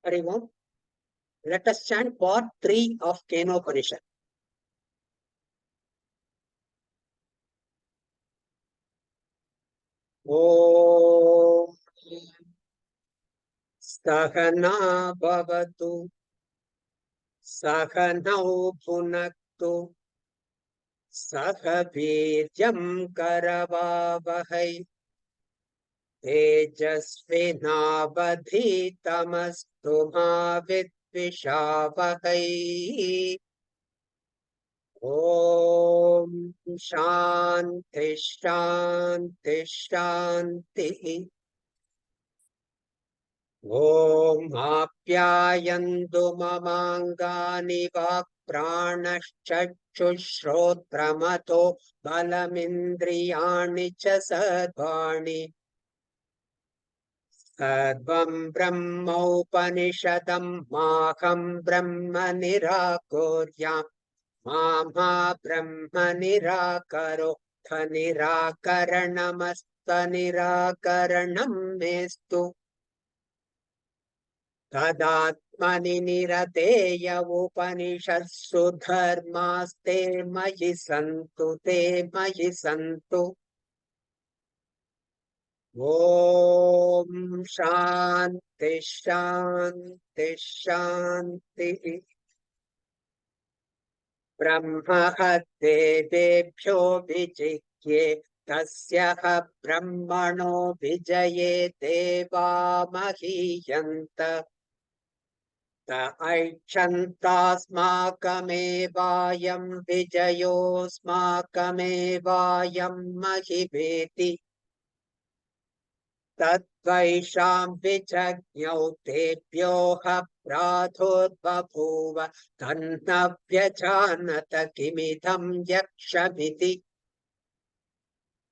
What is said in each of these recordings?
Hari Om. Let us chant part 3 of Kenopanisad. Om Sahana Bhavatu Sahanau Bhunaktu Sahavirjam Karavavahai Tejasvinavadhitamastu ma vidvishavahai. Om Shanti Shanti Shanti. Om Apyayantu mamangani vakpranashchakshushrotramato balamindriyani cha sarvani. Sarvam Brahmaupanishadam maham Brahma nirakuryam Mama Brahma nirakaro dhanirakaranamasta nirakaranam mestu Tadatmani nirateya upanishadsu dharmaste mayi santu te mayi santu. Om Shanti Shanti Shanti. Brahma devebhyo vijikye tasyaha brahmano vijaye deva mahiyanta. Ta aichantasmakamevayam vijayosmakamevayam mahiveti. Tadvaisham vichajñau tebhyoha pradhodbabhuva tannavyajanata kimidham yakshamiti.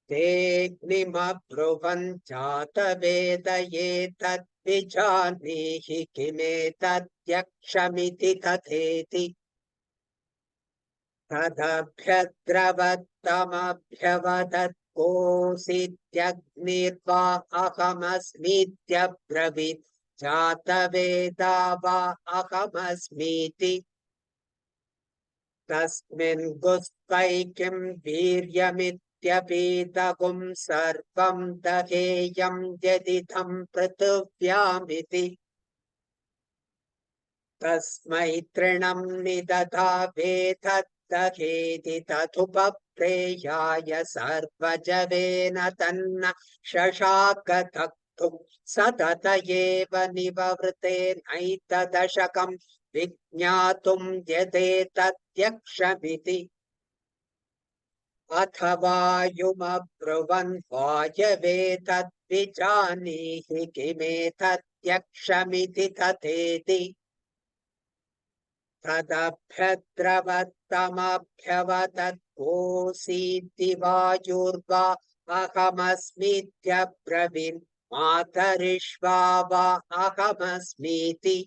Tegnimabhruvan jata vedaye tadvijanihi kimetat yakshamiti tatheti. Tadabhyadravattamabhyavadat Kosityagniva ahamasmityabravit Jataveda va ahamasmiti. Tasmin guspaikim viryamityapitagum sarvam daheyam yaditham pratuvyamiti. Tasmai trinam nidadha vedhaddaheti tathupapreyaya sarvajavena tanna shashakataktum satatayeva nivavrte naitadashakam vijñatum yadetatyakshamiti. Athavayumabruvan vayavetadvijanihi kimetatyakshamiti tatheti. Tadabhyadravattamabhyavatat kositi vajurva ahamasmityabravin matarishva va ahamasmiti.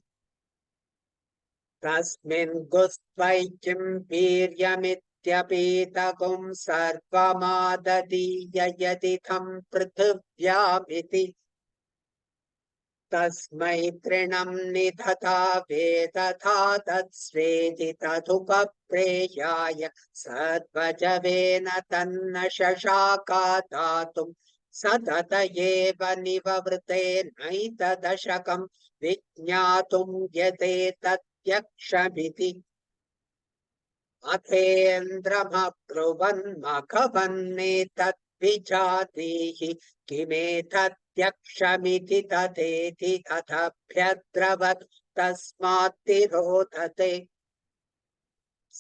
Tasmin gustvaikim viryamityapitagum sarvamadadiya yaditham prithvyamiti. Tasmai trinam nidhata vedatha tatsveti tathupapreyaya satvajavena tanna shashakatatum satatayeva nivavrte naitadashakam vijñatum yate tatyakshamiti. Athendramabhruvan makhavanne tatvijatihi kimetat yakshamiti tatheti tathabhyadravat tasmattirodhate.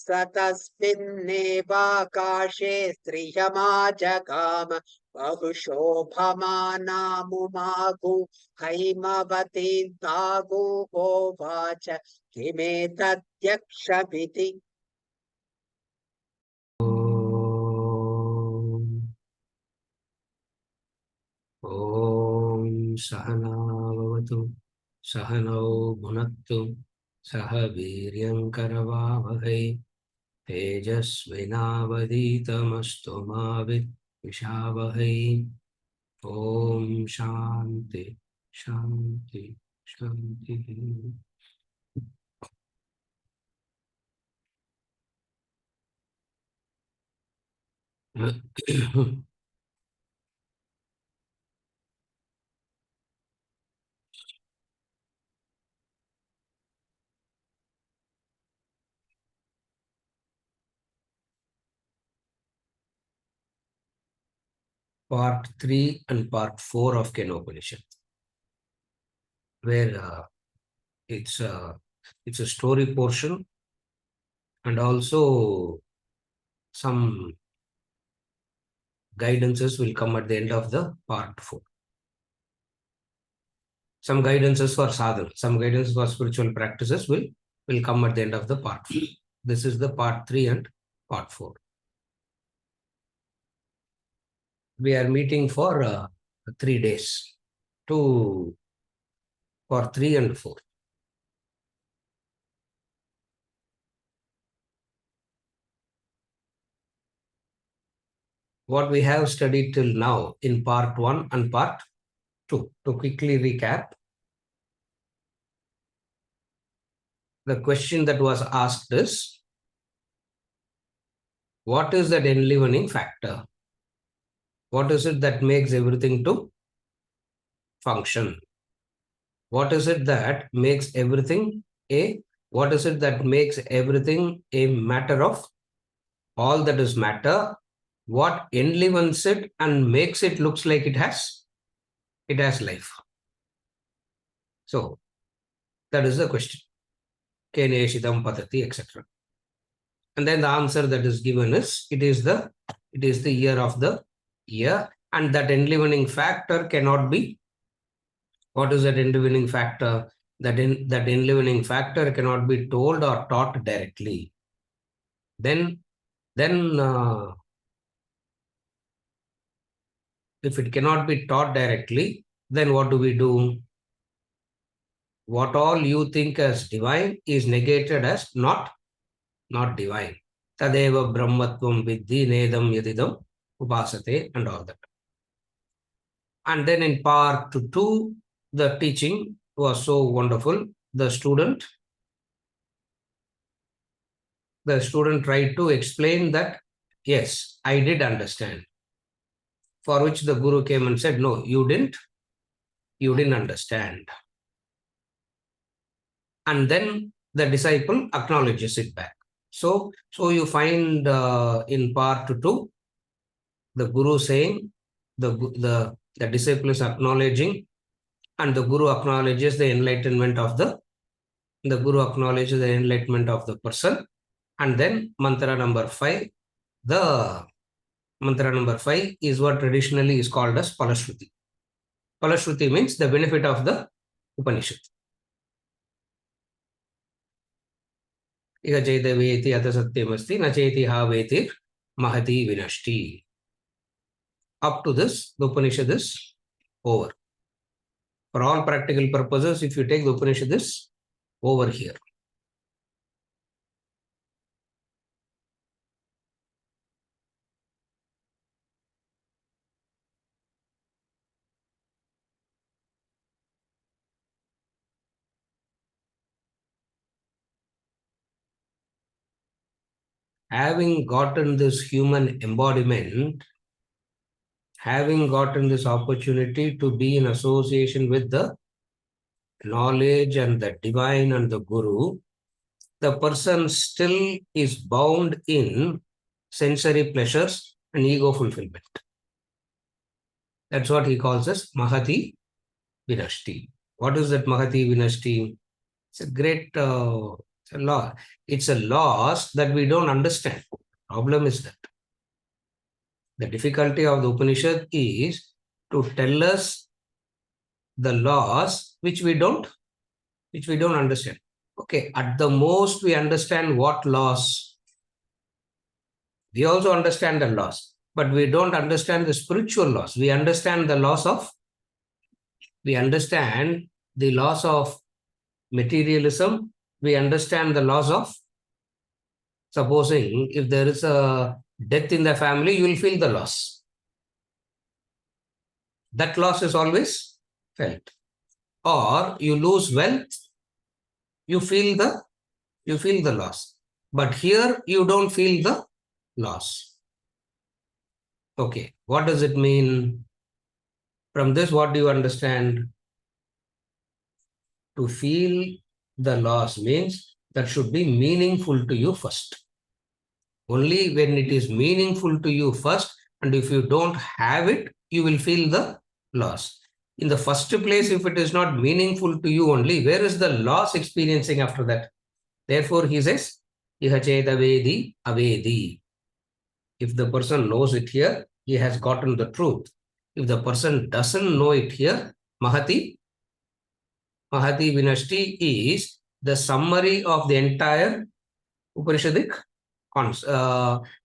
Satasminnevakashe striyamajagama bahushobhamanamumagu haimavatintagu hovacha kimetat yakshamiti. Om Sahana Vavatu Sahanau Bhunaktu Sahaviryam Karavavahai Tejasvinavaditamastu ma vidvishavahai. Om Shanti Shanti Shanti. Part 3 and part 4 of Kenopanisad, where it's a it's a story portion and also some guidances will come at the end of the part 4. Some guidances for sadhana, some guidance for spiritual practices will come at the end of the part 4. This is the part 3 and part 4. We are meeting for 3 days to for 3 and 4. What we have studied till now in part 1 and part 2. To quickly recap, the question that was asked is, what is that enlivening factor? What is it that makes everything to function? What is it that makes everything what is it that makes everything a matter of all that is matter? What enlivens it and makes it looks like it has life? So that is the question. Kene Shidam Patati, etc. And then the answer that is given is it is the year of the year, and that enlivening factor cannot be. What is that enlivening factor? That enlivening factor cannot be told or taught directly. Then if it cannot be taught directly, then what do we do? What all you think as divine is negated as not divine. Tadeva brahmatvam viddhi nedam yadidam upasate and all that. And then in part 2, the teaching was so wonderful. The student tried to explain that, yes, I did understand. For which the Guru came and said, no, you didn't understand. And then the disciple acknowledges it back. So you find in part 2, the Guru saying, the disciple is acknowledging, and the Guru acknowledges the enlightenment of the person. And then mantra number 5, the mantra number 5 is what traditionally is called as Palashruti. Palashruti means the benefit of the Upanishad. Iga Chaitaveti Ata Satyamasti Na Chaiti Havetir Mahati Vinashti. Up to this, the Upanishad is over. For all practical purposes, if you take the Upanishad is over here. Having gotten this human embodiment, having gotten this opportunity to be in association with the knowledge and the divine and the Guru, the person still is bound in sensory pleasures and ego fulfillment. That's what he calls as Mahati Vinashti. What is that Mahati Vinashti? It's a great it's a law. It's a loss that we don't understand. Problem is that the difficulty of the Upanishad is to tell us the laws which we don't understand. Okay, at the most we understand what laws. We also understand the laws, but we don't understand the spiritual laws. We understand the laws of materialism. We understand the laws of, supposing if there is a death in the family, you will feel the loss. That loss is always felt. or you lose wealth, you feel the loss. But here you don't feel the loss. Okay, what does it mean? From this, what do you understand? To feel the loss means that should be meaningful to you first. Only when it is meaningful to you first, and if you don't have it, you will feel the loss. In the first place, if it is not meaningful to you only, where is the loss experiencing after that? Therefore, he says, Iha cheda vedi avedi. If the person knows it here, he has gotten the truth. If the person doesn't know it here, Mahati Vinashti is the summary of the entire Upanishadic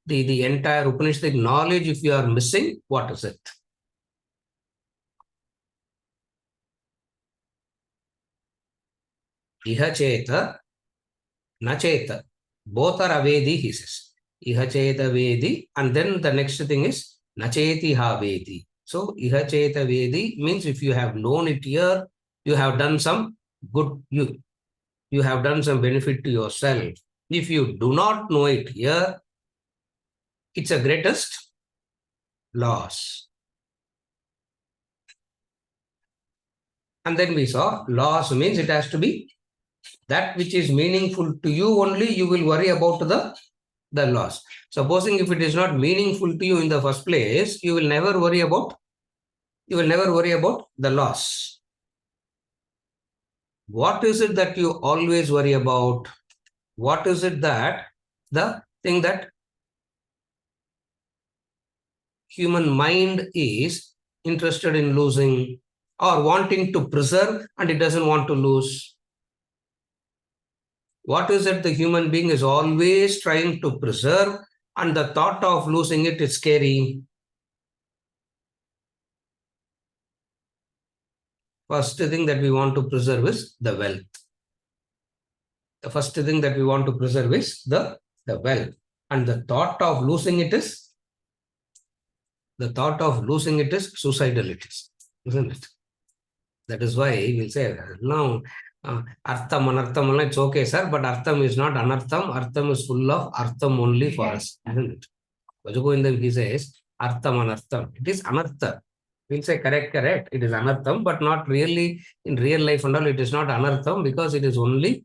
the entire Upanishadic knowledge. If you are missing, what is it? Iha cheta, na cheta. Both are avedi, he says. Iha cheta vedi, and then the next thing is nacheti ha vedi. So iha cheta vedi means if you have known it here, you have done some good, you have done some benefit to yourself. If you do not know it here, it's a greatest loss. And then we saw loss means it has to be that which is meaningful to you only, you will worry about the loss. Supposing if it is not meaningful to you in the first place, you will never worry about the loss. What is it that you always worry about? What is it that the thing that human mind is interested in losing or wanting to preserve and it doesn't want to lose? What is it the human being is always trying to preserve and the thought of losing it is scary? First thing that we want to preserve is the wealth. The first thing that we want to preserve is the wealth. And the thought of losing it is suicidal, isn't it? That is why we'll say, no, artham, anartham, it's okay, sir, but artham is not anartham. Artham is full of artham only for us, isn't it? Vajagovindam, he says, artham, anartham. It is anartha. We'll say, correct, it is anartham, but not really in real life and all, it is not anartham because it is the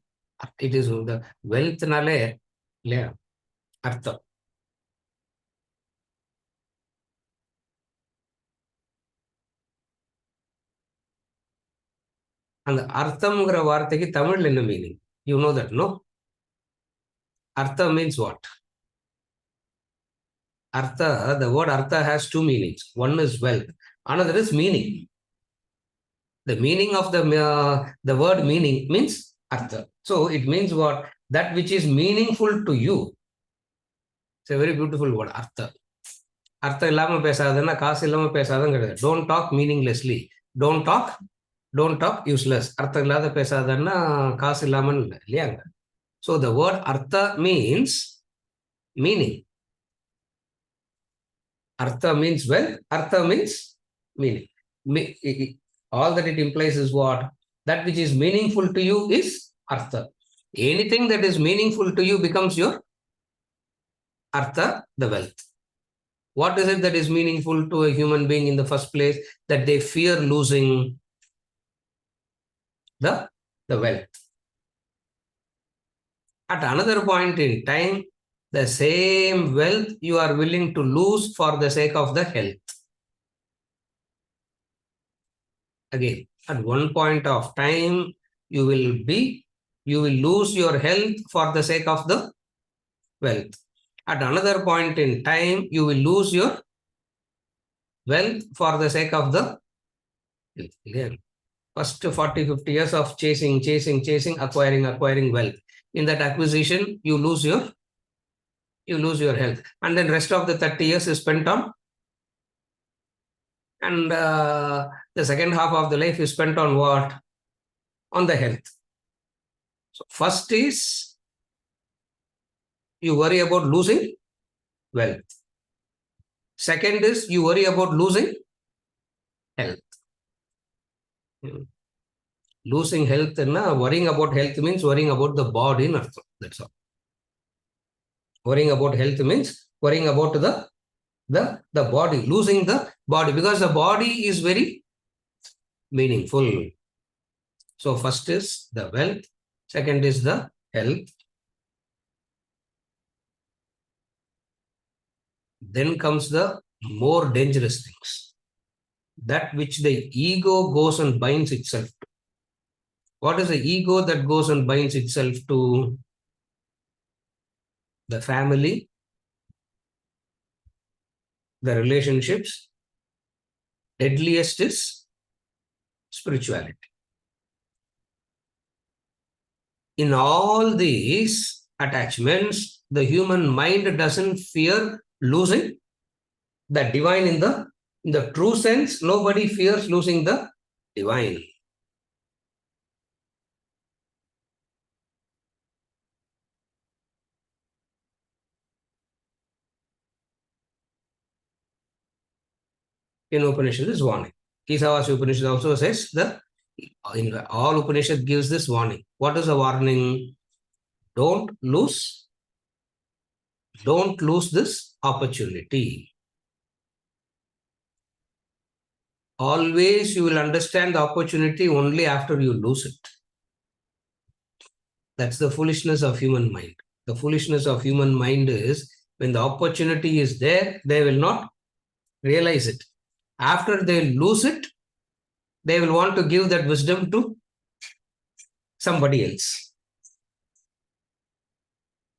wealth nale, artham. And arthamங்கிற வார்த்தைக்கு தமிழ்ல என்ன meaning? You know that, no? Artha means what? Artha, the word artha has two meanings. One is wealth, another is meaning. The meaning of the word meaning means artha. So it means what? That which is meaningful to you. It's a very beautiful word, artha. அர்த்தம் இல்லாம பேசாதுன்னா காசு இல்லாம பேசாதுன்னு கிடையாது. Don't talk meaninglessly. Don't talk useless. அர்த்தம் இல்லாத பேசாதன்னா காசு இல்லாமன்னு இல்லை இல்லையாங்க. So the word artha means meaning. Artha means wealth. Artha means meaning. All that it implies is what? That which is meaningful to you is artha. Anything that is meaningful to you becomes your artha, the wealth. What is it that is meaningful to a human being in the first place? That they fear losing the wealth. At another point in time, the same wealth you are willing to lose for the sake of the health. Again, at one point of time, you will lose your health for the sake of the wealth. At another point in time, you will lose your wealth for the sake of the health. First 40-50 years of chasing, acquiring wealth. In that acquisition, you lose your health. And then rest of the 30 years is spent on, and the second half of the life is spent on what? On the health. So first is you worry about losing wealth. Second is you worry about losing health. Losing health, worrying about health means worrying about the body. That's all. Worrying about health means worrying about the body, losing the body, because the body is very meaningful. So first is the wealth, second is the health, then comes the more dangerous things, that which the ego goes and binds itself to. What is the ego that goes and binds itself to? The family, the relationships. Deadliest is spirituality. In all these attachments, the human mind doesn't fear losing the divine in the true sense. Nobody fears losing the divine. Kenopanisad is warning. Kesavasya Upanishad also says in all Upanishad gives this warning. What is the warning? Don't lose this opportunity. Always you will understand the opportunity only after you lose it. That's the foolishness of human mind. The foolishness of human mind is when the opportunity is there, they will not realize it. After they lose it, they will want to give that wisdom to somebody else.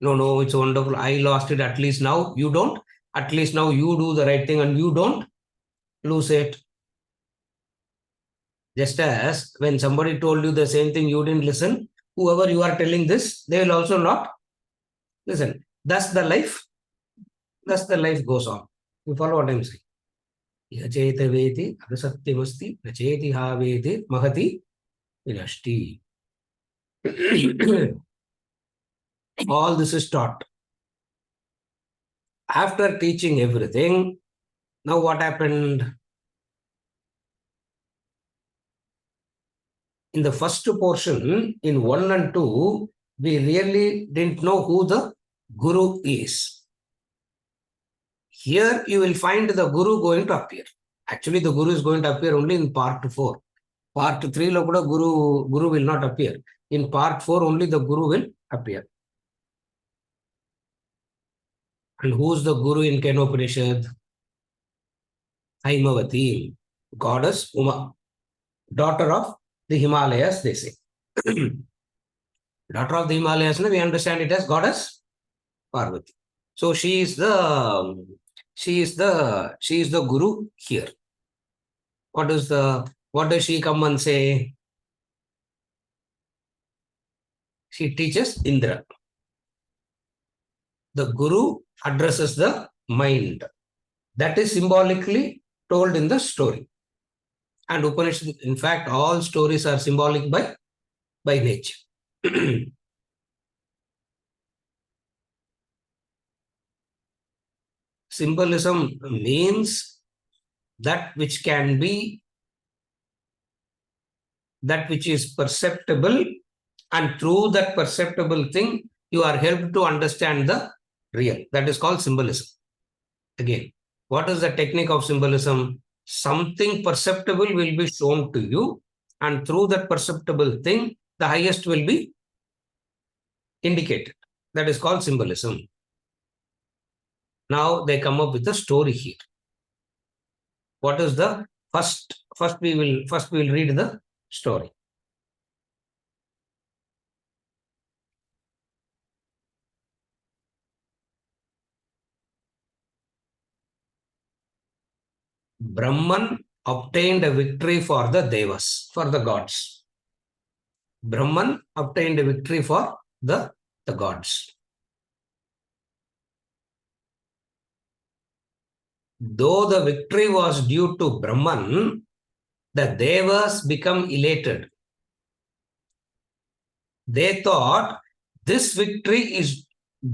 No, it's wonderful. I lost it. At least now you don't. At least now you do the right thing and you don't lose it. Just as when somebody told you the same thing, you didn't listen. Whoever you are telling this, they will also not listen. Thus the life goes on. You follow what I'm saying? Yacheta veti asatyamasti nacheti haveti mahati vinashti. All this is taught. After teaching everything, now what happened? In the first portion, in 1 and 2, we really didn't know who the Guru is. Here you will find the Guru going to appear. Actually, the Guru is going to appear only in part 4. Part 3 lo kuda Guru will not appear. In part 4 only the Guru will appear. And who's the Guru in Kenopanisad? Haimavati, goddess Uma, daughter of the Himalayas, they say. Daughter of the Himalayas, we understand it as goddess Parvati. So she is the Guru here. What does she come and say? She teaches Indra. The Guru addresses the mind. That is symbolically told in the story. And Upanishad, in fact, all stories are symbolic by nature. Symbolism means that which is perceptible, and through that perceptible thing, you are helped to understand the real. That is called symbolism. Again, what is the technique of symbolism? Something perceptible will be shown to you, and through that perceptible thing, the highest will be indicated. That is called symbolism. Now they come up with a story here. What is the first we will read the story. Brahman obtained a victory for the devas, for the gods. Brahman obtained a victory for the gods. Though the victory was due to Brahman, the devas become elated. They thought this victory is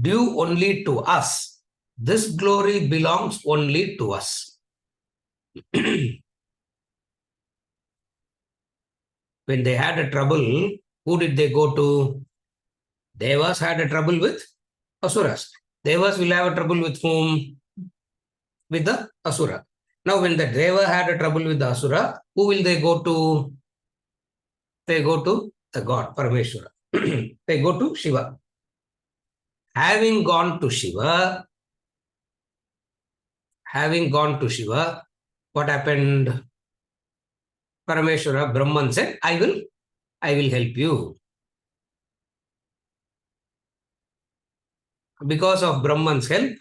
due only to us. This glory belongs only to us. When they had a trouble, who did they go to? Devas had a trouble with Asuras. Devas will have a trouble with whom? With the Asura. Now, when the Deva had a trouble with the Asura, who will they go to? They go to the god, Parameshwara. They go to Shiva. Having gone to Shiva, what happened? Parameshwara, Brahman said, I will help you. Because of Brahman's help,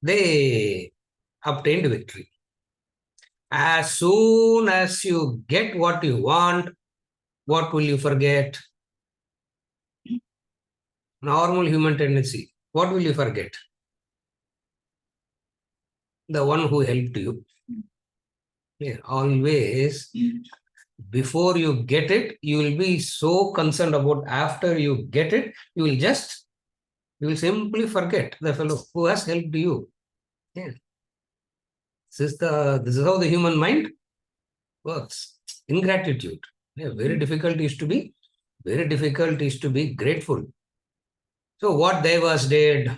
they obtained victory. As soon as you get what you want, what will you forget? Normal human tendency. What will you forget? The one who helped you. Yeah, always, before you get it, you will be so concerned about after you get it, you will simply forget the fellow who has helped you. Yeah. This is how the human mind works. Ingratitude. Yeah, very difficult is to be grateful. So what Devas did,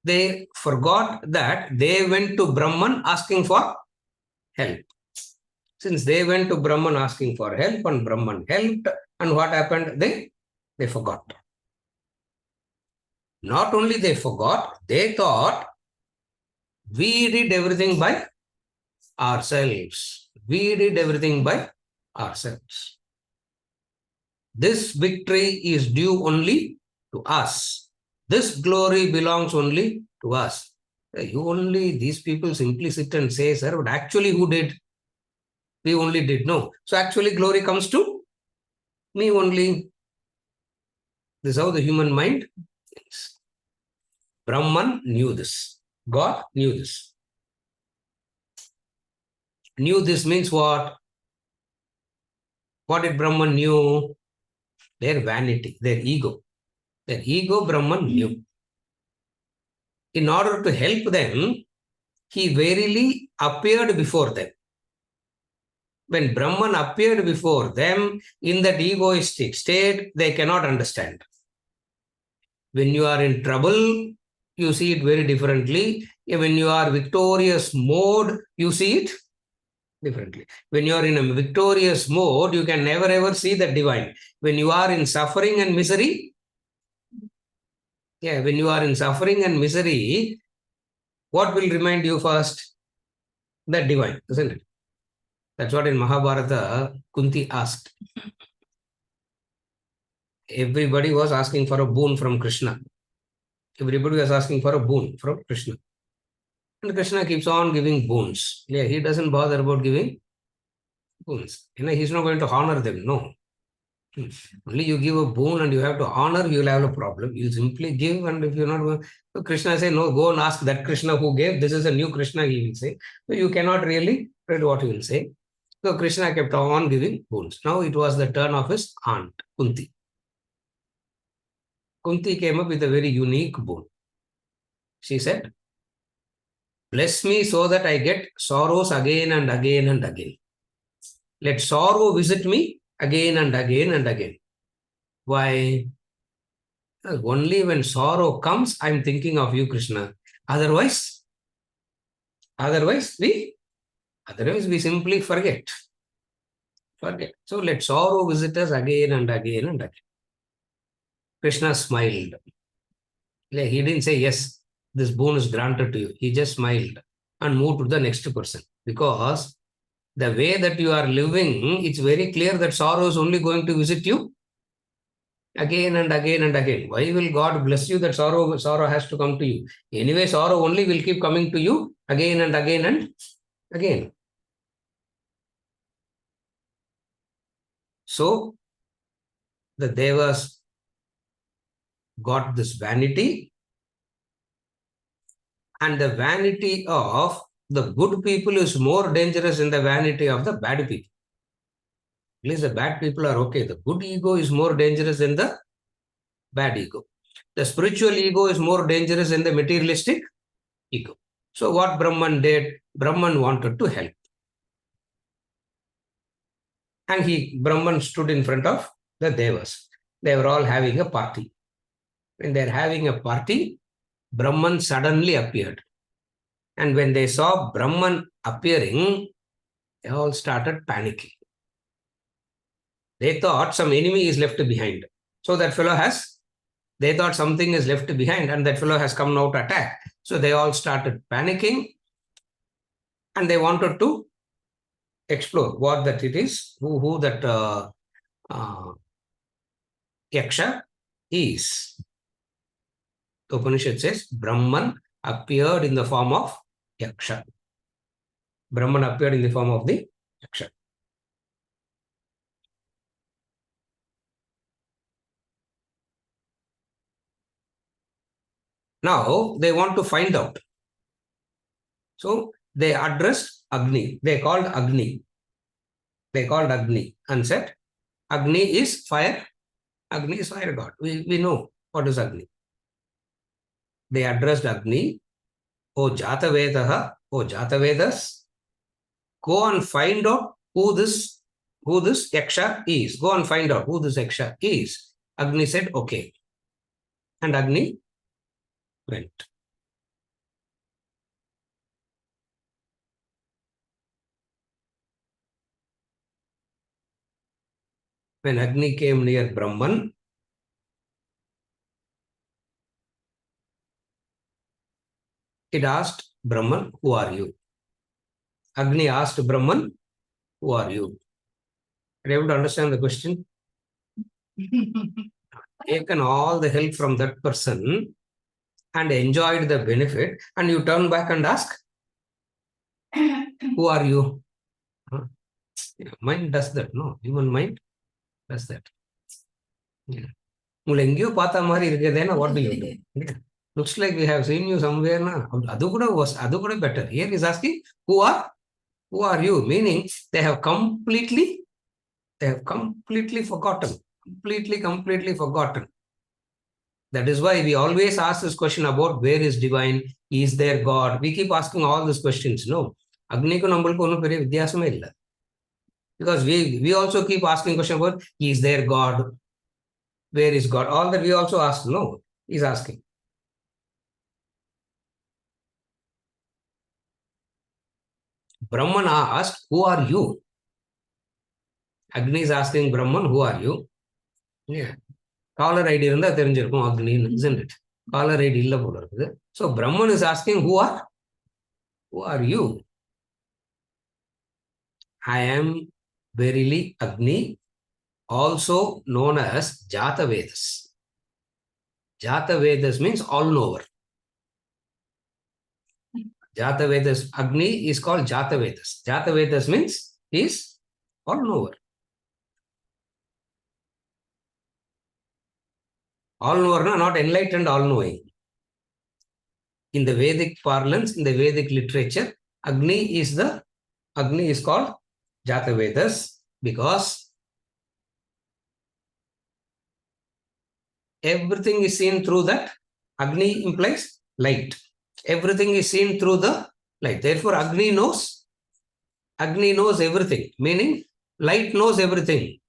they forgot that they went to Brahman asking for help. Since they went to Brahman asking for help and Brahman helped, and what happened? They forgot. Not only they forgot, they thought we did everything by ourselves. We did everything by ourselves. This victory is due only to us. This glory belongs only to us. These people simply sit and say, sir, but actually who did? We only did. No. So actually glory comes to me only. This is how the human mind thinks. Brahman knew this. God knew this. Knew this means what? What did Brahman knew? Their vanity, their ego. Their ego Brahman knew. In order to help them, he verily appeared before them. When Brahman appeared before them, in that egoistic state, they cannot understand. When you are in trouble, you see it very differently. When you are victorious mode, you see it differently. When you are in a victorious mode, you can never ever see the divine. When you are in suffering and misery, when you are in suffering and misery, what will remind you first? The divine, isn't it? That's what in Mahabharata, Kunti asked. Everybody was asking for a boon from Krishna. Everybody was asking for a boon from Krishna. And Krishna keeps on giving boons. Yeah, he doesn't bother about giving boons. He's not going to honor them. No. Only you give a boon and you have to honor, you'll have a problem. You simply give, and if you're not going, so Krishna say, no, go and ask that Krishna who gave. This is a new Krishna, he will say. So you cannot really read what he will say. So Krishna kept on giving boons. Now it was the turn of his aunt, Kunti. Kunti came up with a very unique boon. She said, bless me so that I get sorrows again and again and again. Let sorrow visit me again and again and again. Why? Only when sorrow comes, I'm thinking of you, Krishna. Otherwise we simply forget. So let sorrow visit us again and again and again. Krishna smiled. He didn't say, yes, this boon is granted to you. He just smiled and moved to the next person. Because the way that you are living, it's very clear that sorrow is only going to visit you again and again and again. Why will God bless you that sorrow has to come to you? Anyway, sorrow only will keep coming to you again and again and again. So, the Devas got this vanity, and the vanity of the good people is more dangerous than the vanity of the bad people. At least the bad people are okay. The good ego is more dangerous than the bad ego. The spiritual ego is more dangerous than the materialistic ego. So what Brahman did, Brahman wanted to help. And Brahman stood in front of the Devas. They were all having a party. When they're having a party, Brahman suddenly appeared. And when they saw Brahman appearing, they all started panicking. They thought some enemy is left behind. So they thought something is left behind and that fellow has come now to attack. So they all started panicking and they wanted to explore what that it is, who that Yaksha is. The Upanishad says Brahman appeared in the form of Yaksha. Brahman appeared in the form of the Yaksha. Now they want to find out. So they addressed Agni. They called Agni. And said, Agni is fire. Agni is fire god. We know what is Agni. They addressed Agni. O Jatavedas, go and find out who this Yaksha is. Go and find out who this Yaksha is. Agni said, okay. And Agni went. When Agni came near Brahman, it asked Brahman, who are you? Agni asked Brahman, who are you? Are you able to understand the question? Taken all the help from that person and enjoyed the benefit, and you turn back and ask, who are you? Mind does that, no? Human mind does that. Yeah. What do you do? Looks like we have seen you somewhere. Adu better. Here is asking, who are you? Meaning they have completely forgotten. Completely forgotten. That is why we always ask this question about where is divine, is there God? We keep asking all these questions. No. Agni ko nambalku onnu periya vidyasame illa. Because we also keep asking question about, is there God? Where is God? All that we also ask. No, he's asking. Brahman asked, who are you? Agni is asking Brahman, who are you? Yeah. Caller ID இருந்தா தெரிஞ்சிருக்கும் அக்னின்னு, isn't it? Caller ID இல்ல போல இருக்குது. So Brahman is asking, who are you? I am verily Agni, also known as Jatavedas. Jatavedas means all-knower. Jatavedas, Agni is called Jatavedas. Jatavedas means he is all-knower. All-knower, not enlightened, all-knowing. In the Vedic parlance, in the Vedic literature, Agni is called Jatavedas because everything is seen through that. Agni implies light. Everything is seen through the light. Therefore, Agni knows everything. Meaning, light knows everything.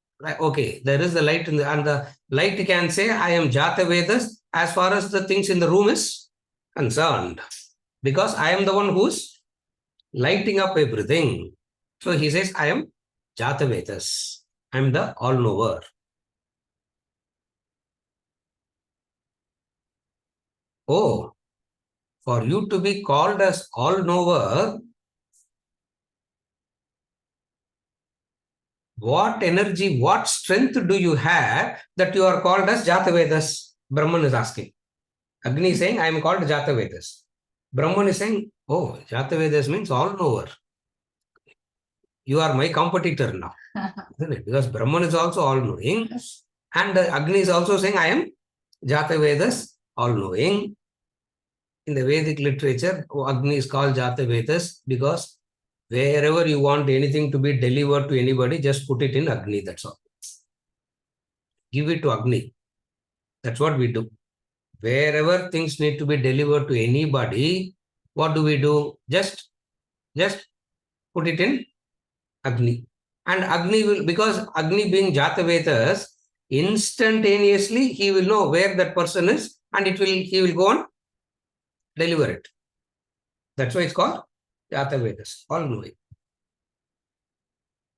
Okay, there is the light and the light can say, I am Jatavedas as far as the things in the room is concerned. Because I am the one who's lighting up everything. So he says, I am Jatavedas. I am the all-knower. Oh, for you to be called as all-knower, what energy, what strength do you have that you are called as Jatavedas? Brahman is asking. Agni is saying, I am called Jatavedas. Brahman is saying, oh, Jatavedas means all-knower. You are my competitor now. Isn't it? Because Brahman is also all-knowing. And Agni is also saying, I am Jatavedas, all-knowing. In the Vedic literature, Agni is called Jatavedas because wherever you want anything to be delivered to anybody, just put it in Agni, that's all. Give it to Agni. That's what we do. Wherever things need to be delivered to anybody, what do? Just put it in Agni. And Agni will, because Agni being Jatavedas, instantaneously he will know where that person is and he will go and deliver it. That's why it's called Jatavedas, all knowing.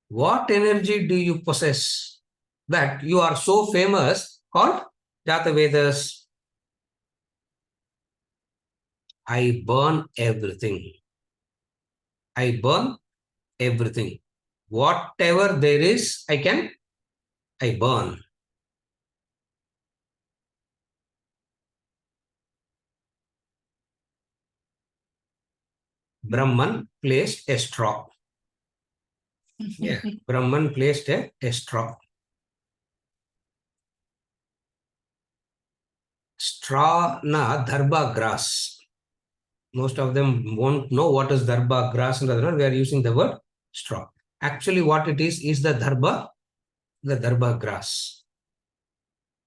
What energy do you possess that you are so famous called Jatavedas? I burn everything. I burn everything. Whatever there is, I burn. Brahman placed a straw. Yeah, Brahman placed a straw. Straw na dharba grass. Most of them won't know what is dharba grass, and we are using the word straw. Actually, what it is the dharba grass.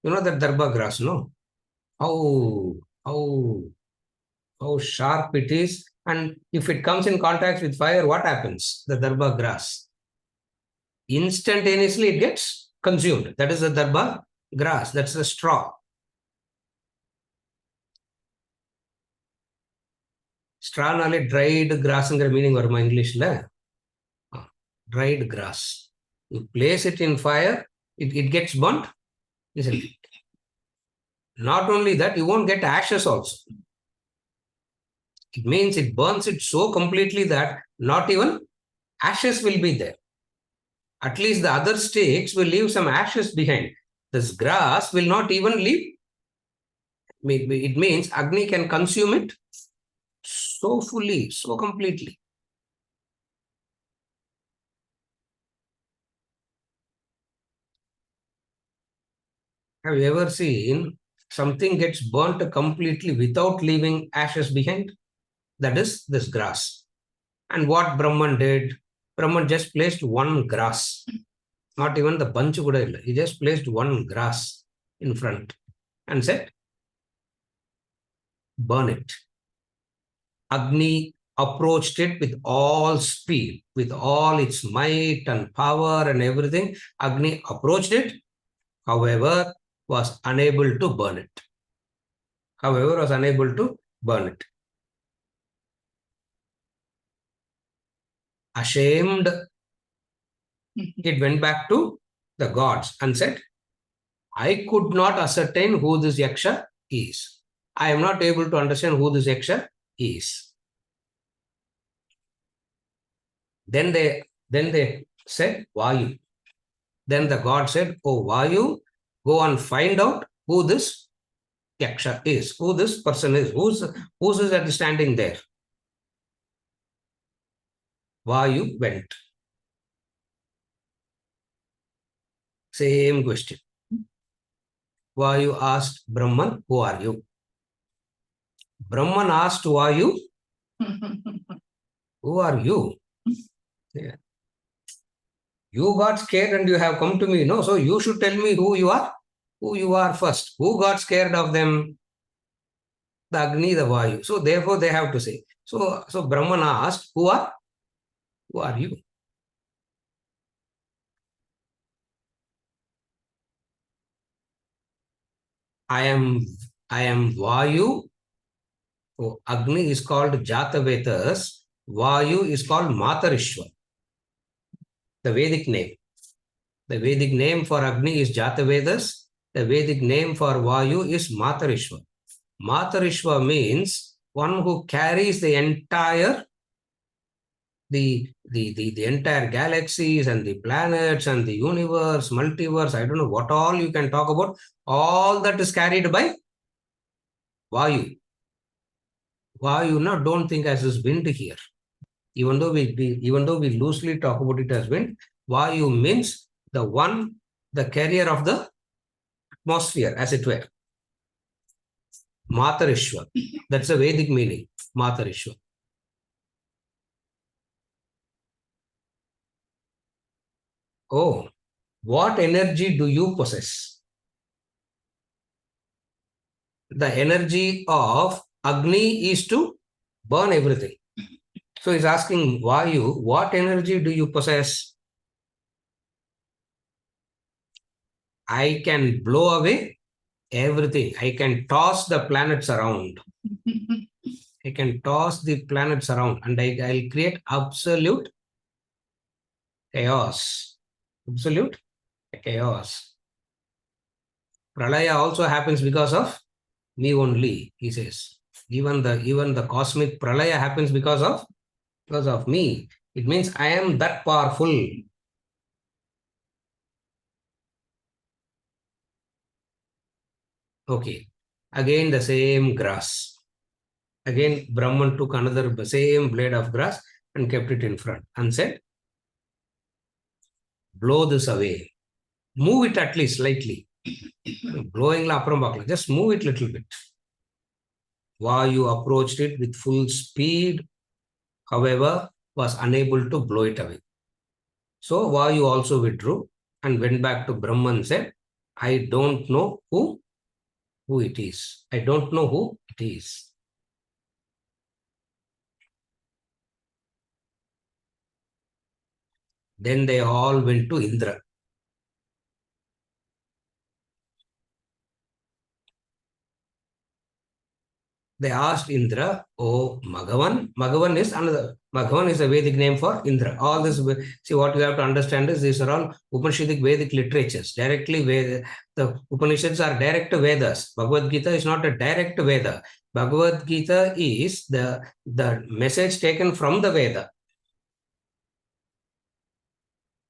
You know that dharba grass, no? How how how sharp it is, and if it comes in contact with fire, what happens? The dharba grass. Instantaneously it gets consumed. That is the dharba grass. That's the straw. Straw nale dried grass in meaning or English la. Dried grass. You place it in fire, it gets burnt, isn't it? Not only that, you won't get ashes also. It means it burns it so completely that not even ashes will be there. At least the other sticks will leave some ashes behind. This grass will not even leave. It means Agni can consume it so fully, so completely. Have you ever seen something gets burnt completely without leaving ashes behind? That is this grass. And what Brahman did, Brahman just placed one grass, not even the bunch. He just placed one grass in front and said, burn it. Agni approached it with all speed, with all its might and power and everything. Agni approached it, however, was unable to burn it. Ashamed, it went back to the gods and said, I could not ascertain who this Yaksha is. I am not able to understand who this Yaksha is. Then they said, Vayu. Then the god said, oh, Vayu, go and find out who this Yaksha is, who this person is, who's standing there. Vayu went. Same question. Vayu asked Brahman, who are you? Brahman asked Vayu, who are you? Yeah. You got scared and you have come to me, no? So you should tell me who you are first. Who got scared of them? The Agni, the Vayu. So therefore they have to say. So Brahman asked, who are you? I am Vayu. So Agni is called Jatavetas. Vayu is called Matarishwa. The Vedic name. The Vedic name for Agni is Jatavedas. The Vedic name for Vayu is Matarishwa. Matarishwa means one who carries the entire entire galaxies and the planets and the universe, multiverse. I don't know what all you can talk about. All that is carried by Vayu. Vayu, no, don't think as is wind here. Even though we loosely talk about it as wind, Vayu means the carrier of the atmosphere, as it were. Matarishwa. That's a Vedic meaning. Matarishwa. Oh, what energy do you possess? The energy of Agni is to burn everything. So he's asking Vayu, what energy do you possess? I can blow away everything. I can toss the planets around. I can toss the planets around and I'll create absolute chaos. Absolute chaos. Pralaya also happens because of me only, he says. Even the cosmic pralaya happens because of me. It means I am that powerful. Okay. Again the same grass. Again Brahman took another same blade of grass and kept it in front and said, blow this away. Move it at least slightly. Blowing la appuram paakalam. Just move it little bit. Vayu approached it with full speed, however, was unable to blow it away. So Vayu also withdrew and went back to Brahman and said, I don't know who it is. I don't know who it is. Then they all went to Indra. They asked Indra, oh, Magavan. Magavan is a Vedic name for Indra. All this, see, what you have to understand is these are all Upanishadic Vedic literatures. The Upanishads are direct Vedas. Bhagavad Gita is not a direct Veda. Bhagavad Gita is the message taken from the Veda.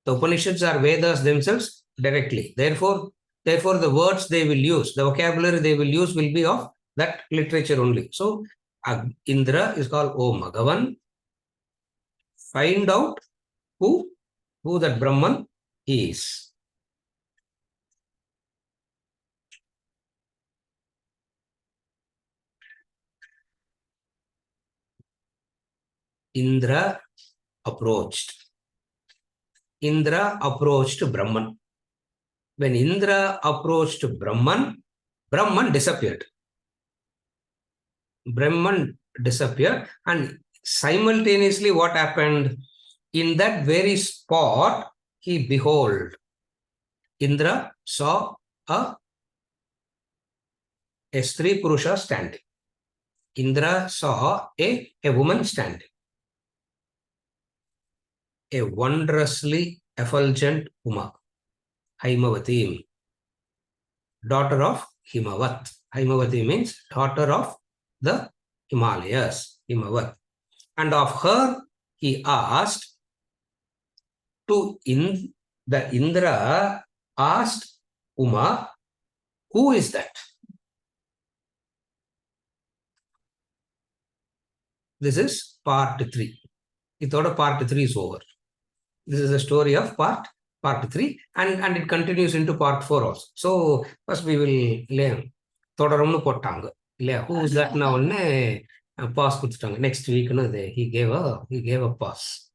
The Upanishads are Vedas themselves directly. Therefore, the words they will use, the vocabulary they will use will be of that literature only. So, Indra is called O Magavan. Find out who that Brahman is. Indra approached. Indra approached Brahman. When Indra approached Brahman, Brahman disappeared. Brahman disappeared, and simultaneously what happened? In that very spot, behold, Indra saw a Stree Purusha standing. Indra saw a woman standing. A wondrously effulgent Uma, Haimavati, daughter of Himavat. Haimavati means daughter of the Himalayas, Himavat. And of her, he asked the Indra asked Uma, who is that? This is part 3. Itoda part 3 is over. This is the story of part 3 and it continues into part 4 also. So first we will learn. Thodarumnu pottaanga. Who is that now? Pass kuduttaanga. Next week he gave a pass.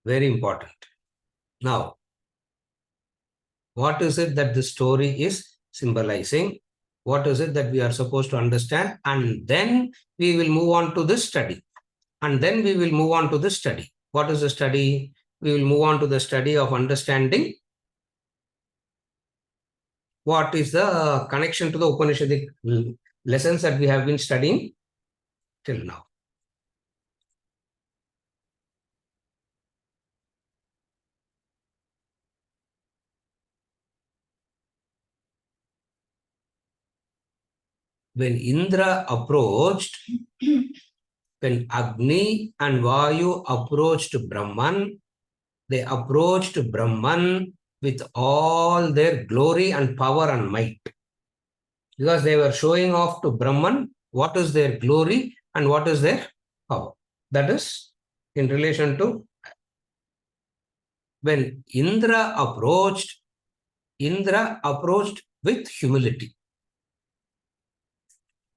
Very important. Now, what is it that the story is symbolizing? What is it that we are supposed to understand? And then we will move on to the study. What is the study? We will move on to the study of understanding what is the connection to the Upanishadic lessons that we have been studying till now. When Indra approached, when Agni and Vayu approached Brahman, they approached Brahman with all their glory and power and might. Because they were showing off to Brahman what is their glory and what is their power. That is in relation to when Indra approached with humility.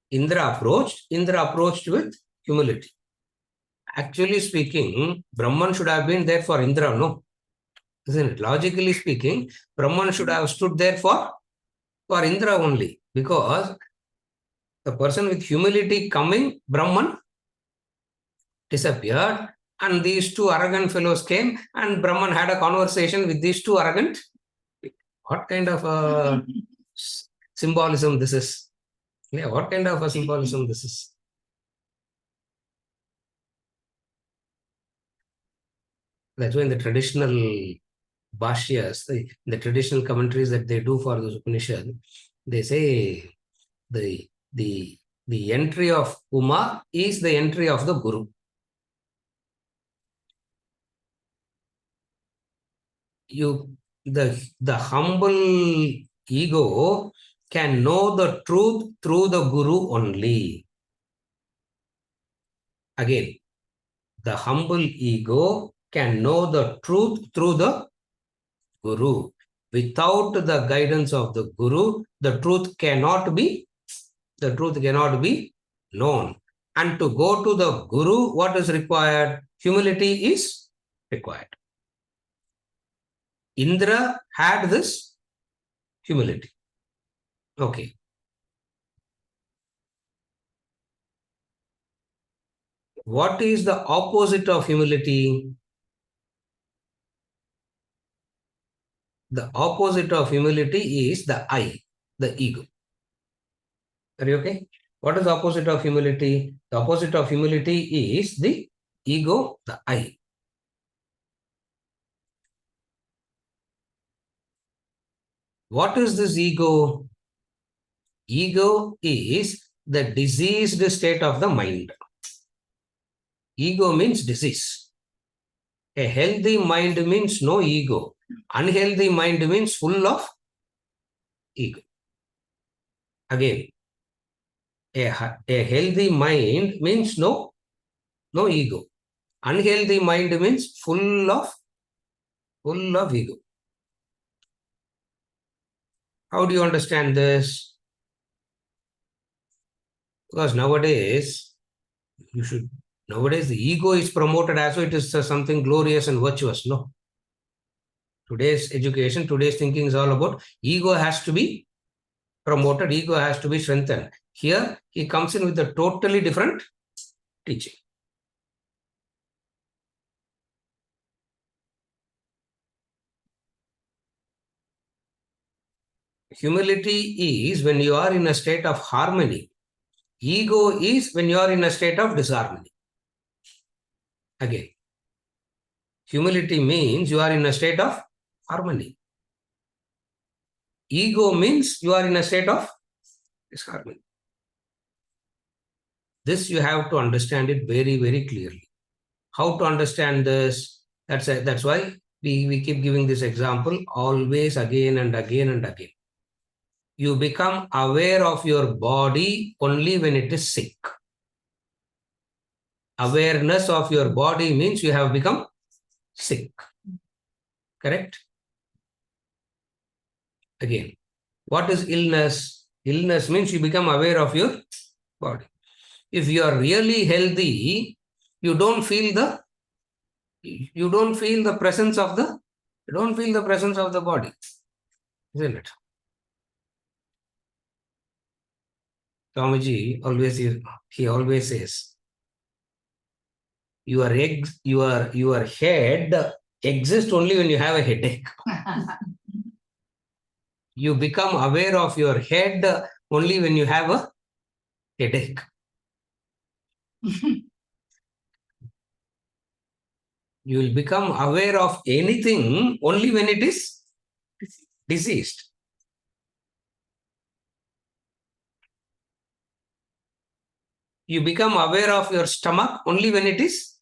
Indra approached with humility. Actually speaking, Brahman should have been there for Indra, no? Isn't it? Logically speaking, Brahman should have stood there for Indra only, because the person with humility coming, Brahman disappeared, And these two arrogant fellows came, and Brahman had a conversation with these two arrogant. What kind of a symbolism this is? Yeah, what kind of a symbolism this is? That's why in the traditional bhashyas, the traditional commentaries that they do for the Upanishad, they say the the entry of Uma is the entry of the Guru. The humble ego can know the truth through the Guru only. Again, the humble ego can know the truth through the Guru. Without the guidance of the Guru, the truth cannot be known. And to go to the Guru, what is required? Humility is required. Indra had this humility. Okay. What is the opposite of humility? The opposite of humility is the I, the ego. Are you okay? What is the opposite of humility? The opposite of humility is the ego, the I. What is this ego? Ego is the diseased state of the mind. Ego means disease. A healthy mind means no ego. Unhealthy mind means full of ego. Again, a healthy mind means no ego. Unhealthy mind means full of ego. How do you understand this? Because nowadays the ego is promoted as though it is something glorious and virtuous. No. Today's education, today's thinking is all about ego has to be promoted, ego has to be strengthened. Here, he comes in with a totally different teaching. Humility is when you are in a state of harmony. Ego is when you are in a state of disharmony. Again, humility means you are in a state of harmony. Ego means you are in a state of disharmony. This you have to understand it very, very clearly. How to understand this? That's why we keep giving this example always again and again and again. You become aware of your body only when it is sick. Awareness of your body means you have become sick. Correct? Again, what is illness? Illness means you become aware of your body. If you are really healthy, you don't feel the presence of the body, isn't it? Swamiji always says, your head exists only when you have a headache. You become aware of your head only when you have a headache. You will become aware of anything only when it is diseased. You become aware of your stomach only when it is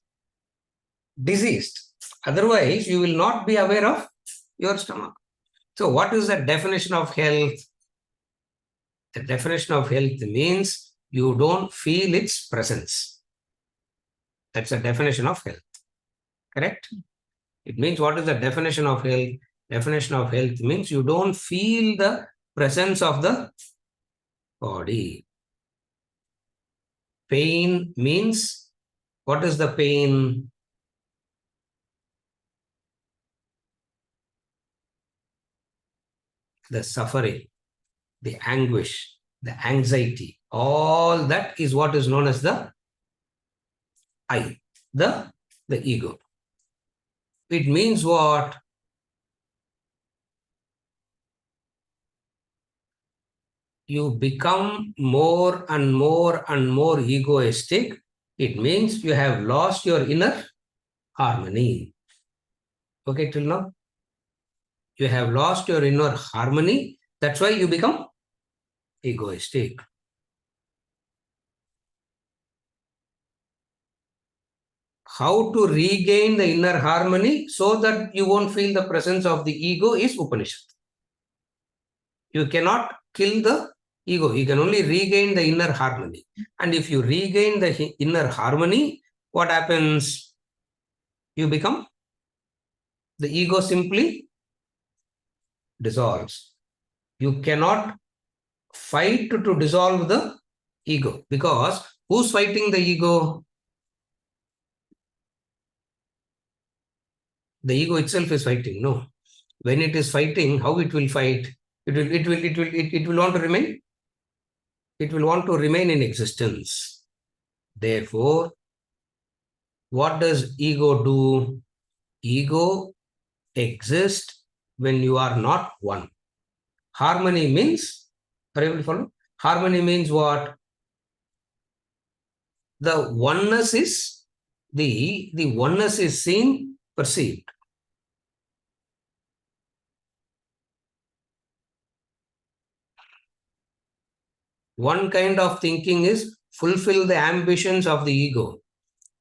diseased. Otherwise, you will not be aware of your stomach. So, what is the definition of health? The definition of health means you don't feel its presence. That's the definition of health. Correct? It means what is the definition of health? Definition of health means you don't feel the presence of the body. Pain means, what is the pain? The suffering, the anguish, the anxiety, all that is what is known as the I, the the ego. It means what? You become more and more and more egoistic. It means you have lost your inner harmony. Okay, till now? You have lost your inner harmony. That's why you become egoistic. How to regain the inner harmony so that you won't feel the presence of the ego is Upanishad. You cannot kill the ego. You can only regain the inner harmony. And if you regain the inner harmony, what happens? You become, the ego simply dissolves. You cannot fight to dissolve the ego, because who's fighting the ego? The ego itself is fighting. No. When it is fighting, how it will fight? It will want to remain. It will want to remain in existence. Therefore, what does ego do? Ego exists when you are not one. Harmony means, are you able to follow? Harmony means what? The oneness is the oneness is seen, perceived. One kind of thinking is fulfill the ambitions of the ego.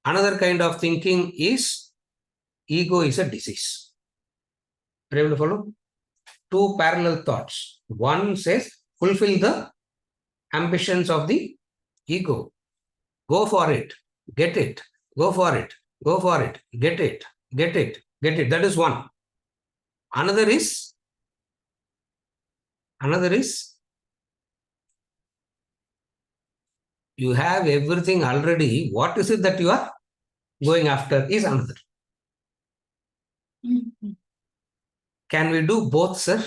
Another kind of thinking is ego is a disease. Are you able to follow? Two parallel thoughts. One says fulfill the ambitions of the ego. Go for it. Get it. Go for it. Go for it. Get it. Get it. Get it. That is one. Another is you have everything already. What is it that you are going after is another. Can we do both, sir?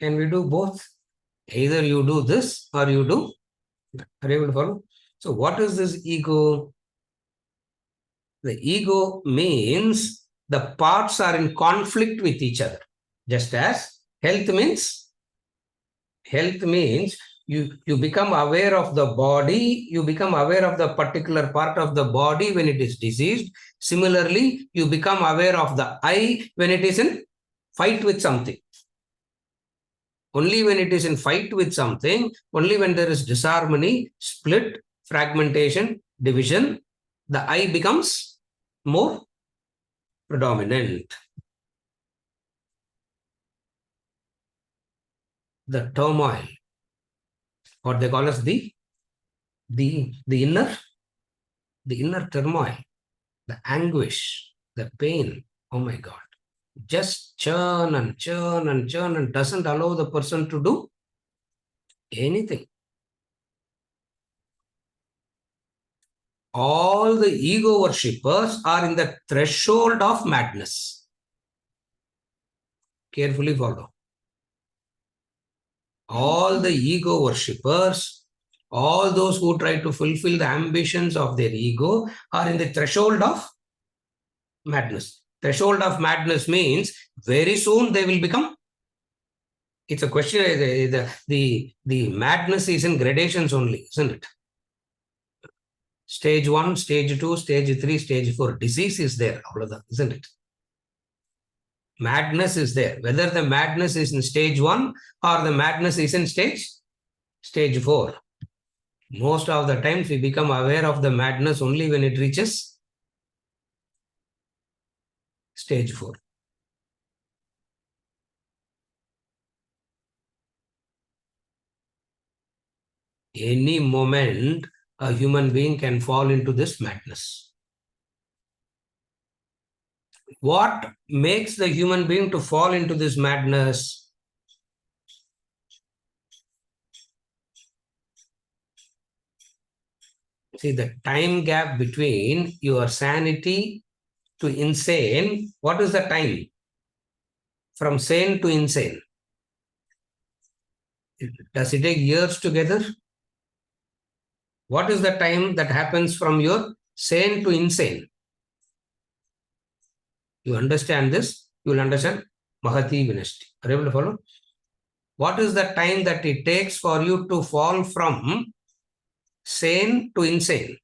Can we do both? Either you do this or you do. Are you able to follow? So what is this ego? The ego means the parts are in conflict with each other. Just as health means you become aware of the body, you become aware of the particular part of the body when it is diseased. Similarly, you become aware of the eye when it is in fight with something. Only when it is in fight with something, only when there is disharmony, split, fragmentation, division, the I becomes more predominant. The turmoil, what they call as the inner turmoil, the anguish, the pain. Oh my God. Just churn and churn and churn and doesn't allow the person to do anything. All the ego worshippers are in the threshold of madness. Carefully follow. All the ego worshippers, all those who try to fulfill the ambitions of their ego are in the threshold of madness. Threshold of madness means very soon they will become. It's a question, the madness is in gradations only, isn't it? Stage 1, stage 2, stage 3, stage 4. Disease is there, isn't it? Madness is there. Whether the madness is in stage 1 or the madness is in stage 4. Most of the times we become aware of the madness only when it reaches stage 4. Any moment, a human being can fall into this madness. What makes the human being to fall into this madness? See, the time gap between your sanity to insane, what is the time? From sane to insane. Does it take years together? What is the time that happens from your sane to insane. You understand this, you will understand Mahati Vinashti. Are you able to follow? What is the time that it takes for you to fall from sane to insane?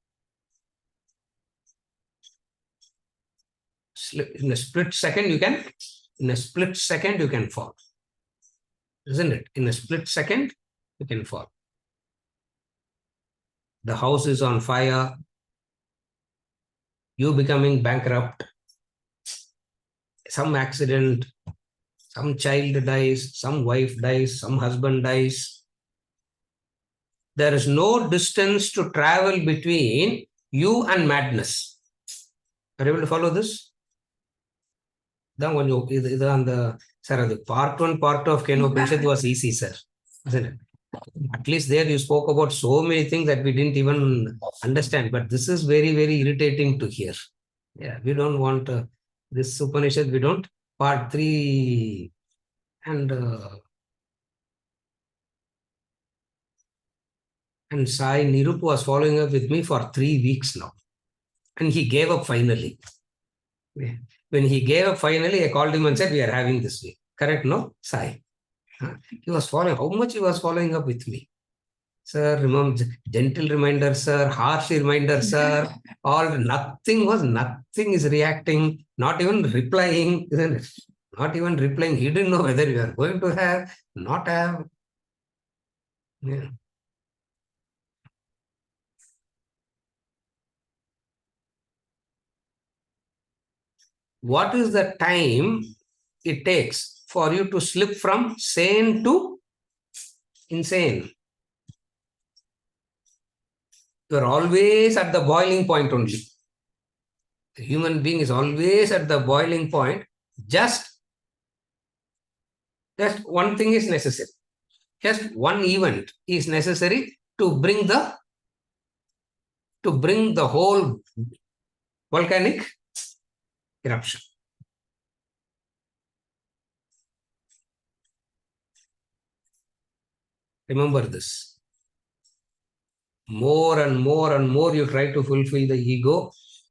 In a split second, you can fall. Isn't it? In a split second, you can fall. The house is on fire, you becoming bankrupt, some accident, some child dies, some wife dies, some husband dies. There is no distance to travel between you and madness. Are you able to follow this? Then when you the part 1 part of Kenopanisad was easy, sir. Isn't it? At least there you spoke about so many things that we didn't even understand. But this is very, very irritating to hear. Yeah, we don't want this Upanishad, we don't. Part 3 and Sai Nirup was following up with me for 3 weeks now. And he gave up finally. When he gave up finally, I called him and said, we are having this week. Correct, no? Sai. He was following, how much he was following up with me. Sir, remember, gentle reminder, sir, harsh reminder, sir. Nothing is reacting, not even replying, isn't it? Not even replying. He didn't know whether you are going to have, not have. Yeah. What is the time it takes for you to slip from sane to insane? You are always at the boiling point only. The human being is always at the boiling point. Just one thing is necessary. Just one event is necessary to bring the whole volcanic eruption. Remember this. More and more and more you try to fulfill the ego,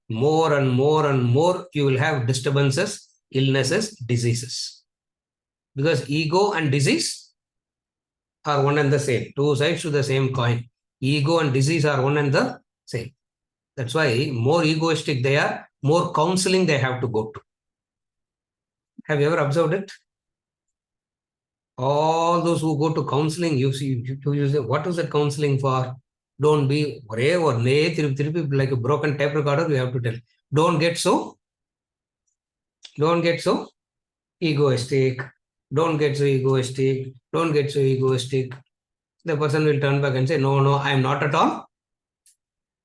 more and more you will have disturbances, illnesses, diseases. Because ego and disease are one and the same. Two sides to the same coin. Ego and disease are one and the same. That's why more egoistic they are, more counseling they have to go to. Have you ever observed it? All those who go to counseling, you see, what is that counseling for? Don't be like a broken tape recorder, you have to tell. Don't get so egoistic. Don't get so egoistic. Don't get so egoistic. The person will turn back and say, no, I am not at all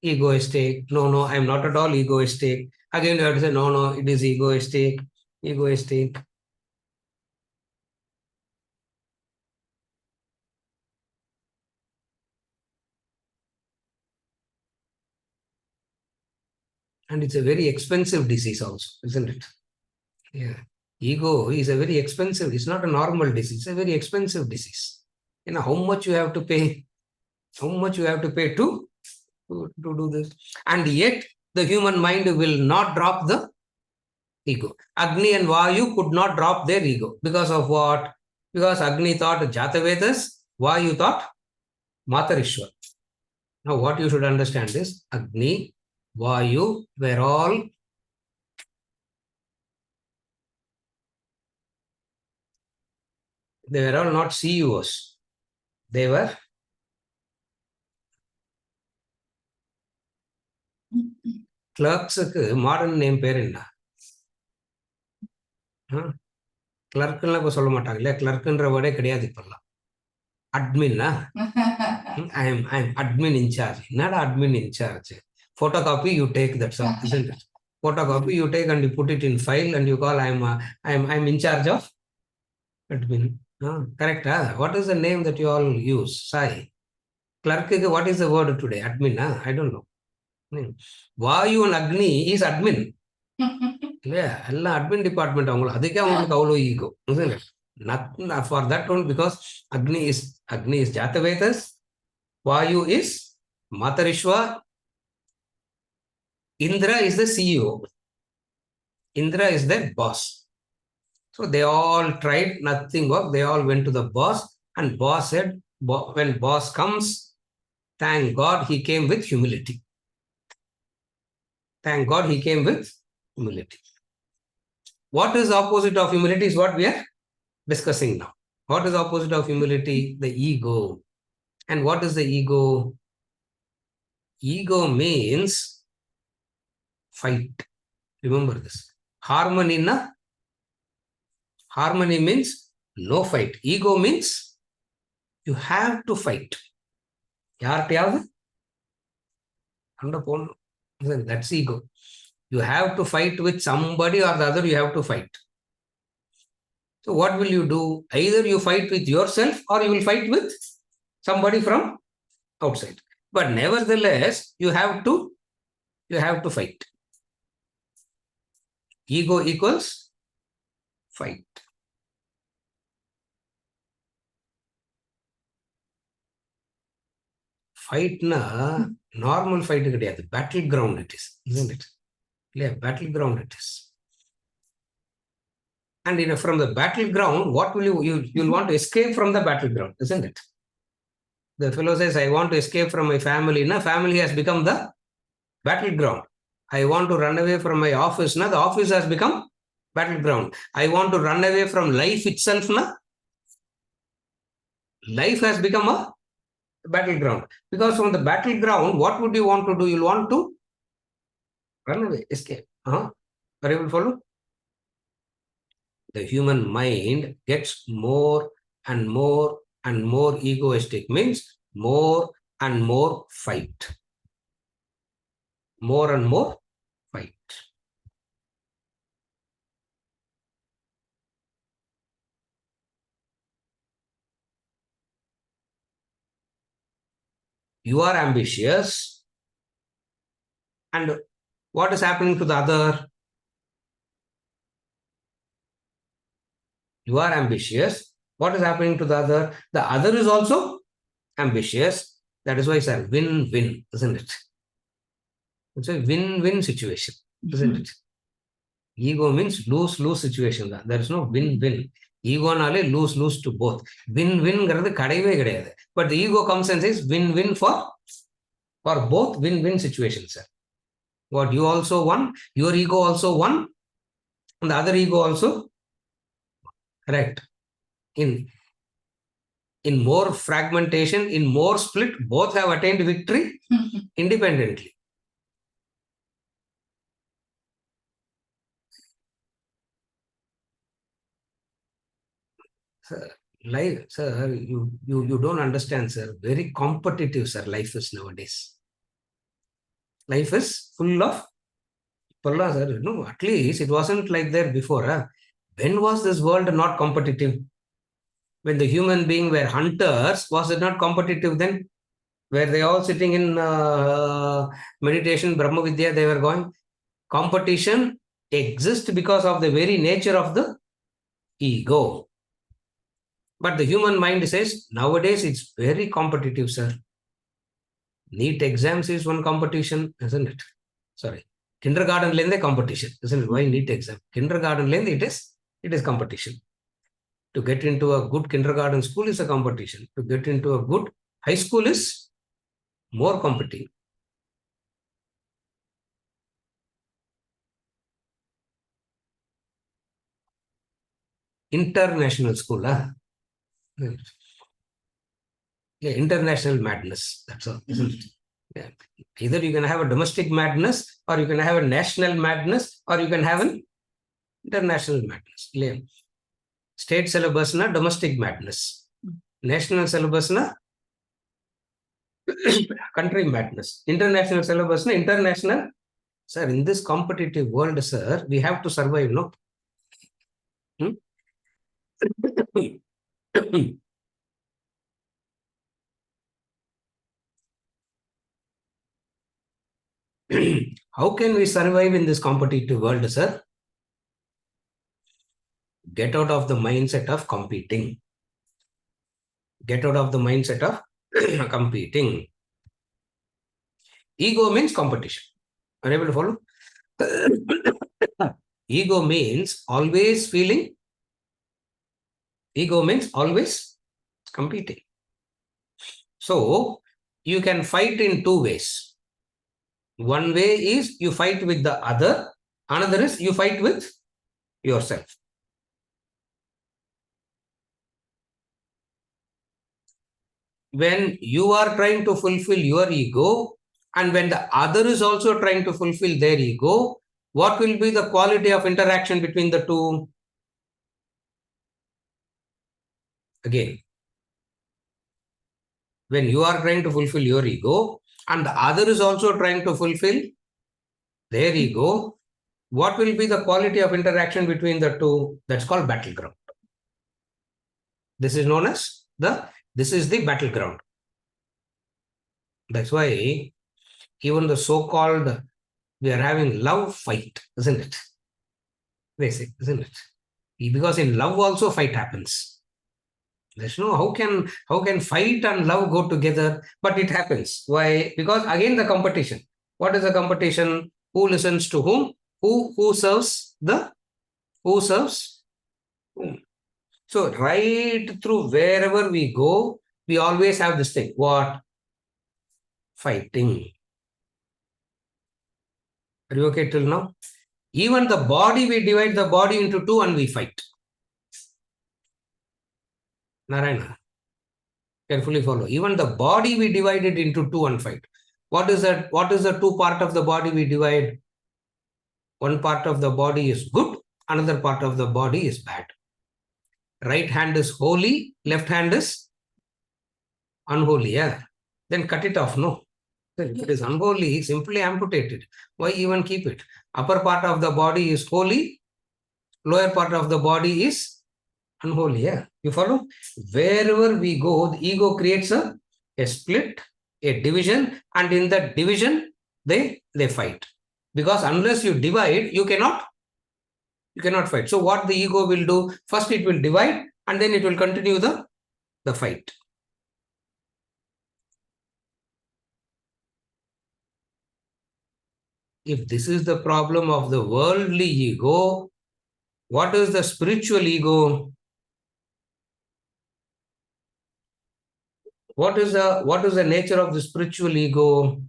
egoistic. No, I am not at all egoistic. Again, you have to say, no, it is egoistic. And it's a very expensive disease also, isn't it? Yeah. Ego is a very expensive, it's not a normal disease, it's a very expensive disease. You know, how much you have to pay to do this. And yet, the human mind will not drop the ego. Agni and Vayu could not drop their ego. Because of what? Because Agni thought Jatavedas, Vayu thought Matarishwar. Now, what you should understand is Agni, Vayu were all not CEOs. They were clerks. Modern name பேர் என்ன? கிளர்க்குன்னு இப்போ சொல்ல மாட்டாங்க இல்லையா? கிளர்க்குன்ற வேர்டே கிடையாது இப்பெல்லாம். அட்மின்னா ஐ எம் அட்மின் இன்சார்ஜ். என்னடா admin incharge? Photocopy, you take that stuff, isn't it? Photocopy, you take and you put it in file and you call I'm in charge of admin. Correct? What is the name that you all use? Sai. Clerk, what is the word today? Admin? I don't know. Vayu and Agni is admin. Yeah, admin department. Adhike avangalukku avlo ego, isn't it? Not for that one, because Agni is Jatavedas, Vayu is Matarishwa, Indra is the CEO. Indra is their boss. So they all tried, nothing worked. They all went to the boss, and boss said, when boss comes, thank God he came with humility. Thank God he came with humility. What is the opposite of humility is what we are discussing now. What is the opposite of humility? The ego. And what is the ego? Ego means fight. Remember this. Harmony means no fight. Ego means you have to fight. That's ego. You have to fight with somebody or the other, you have to fight. So what will you do? Either you fight with yourself or you will fight with somebody from outside. But nevertheless, you have to fight. Ego equals fight. Fight normal fight கிடையாது. Battleground it is, isn't it? Yeah, battleground it is. And from the battleground, what will you'll want to escape from the battleground, isn't it? The fellow says, I want to escape from my family. Now, family has become the battleground. I want to run away from my office. Now, the office has become battleground. I want to run away from life itself. Now, life has become a battleground. Because from the battleground, what would you want to do? You'll want to run away, escape. Are you able to follow? The human mind gets more and more and more egoistic, means more and more fight. More and more fight. You are ambitious, and what is happening to the other? You are ambitious. What is happening to the other? The other is also ambitious. That is why it's a win-win, isn't it? It's a win-win situation, isn't it? Ego means lose-lose situation. There is no win-win. Ego-nale lose-lose to both. Win-win kadaive kadayadu. But the ego comes and says win-win for both win-win situations. What you also won, your ego also won, and the other ego also, correct. In more fragmentation, in more split, both have attained victory independently. Sir, life, sir, you don't understand, sir. Very competitive, sir. Life is nowadays. Life is full of sir. No, at least it wasn't like there before. When was this world not competitive? When the human being were hunters, was it not competitive then? Were they all sitting in meditation, Brahma Vidya, they were going? Competition exists because of the very nature of the ego. But the human mind says, nowadays it's very competitive, sir. NEET exams is one competition, isn't it? Sorry. Kindergarten lende competition, isn't it? Why NEET exam? Kindergarten lende it is competition. To get into a good kindergarten school is a competition. To get into a good high school is more competitive. International school, yeah, international madness. That's all, isn't it? Yeah. Either you can have a domestic madness, or you can have a national madness, or you can have an international madness. Yeah. State syllabus na domestic madness. National syllabus na country madness. International syllabus na international. Sir, in this competitive world, sir, we have to survive, no? How can we survive in this competitive world, sir? Get out of the mindset of competing. Get out of the mindset of competing. Ego means competition. Are you able to follow? Ego means always feeling. Ego means always competing. So you can fight in two ways. One way is you fight with the other. Another is you fight with yourself. When you are trying to fulfill your ego, and when the other is also trying to fulfill their ego, what will be the quality of interaction between the two? Again, when you are trying to fulfill your ego, and the other is also trying to fulfill their ego, what will be the quality of interaction between the two? That's called battleground. This is known as this is the battleground. That's why even the so-called, we are having love fight, isn't it? They say, isn't it? Because in love also fight happens. There's no how can fight and love go together, but it happens. Why? Because again the competition. What is the competition? Who listens to whom? Who serves the who serves whom? So right through wherever we go, we always have this thing. What? Fighting. Are you okay till now? Even the body, we divide the body into two and we fight. Narayana, carefully follow. Even the body, we divide it into two and fight. What is that? What is the two part of the body we divide? One part of the body is good, another part of the body is bad. Right hand is holy, left hand is unholy. Yeah. Then cut it off. No. If it is unholy, simply amputate it. Why even keep it? Upper part of the body is holy, lower part of the body is unholy. Yeah. You follow? Wherever we go, the ego creates a split, a division, and in that division, they fight. Because unless you divide, you cannot fight. So what the ego will do? First it will divide and then it will continue the fight. If this is the problem of the worldly ego, what is the spiritual ego? What is the nature of the spiritual ego?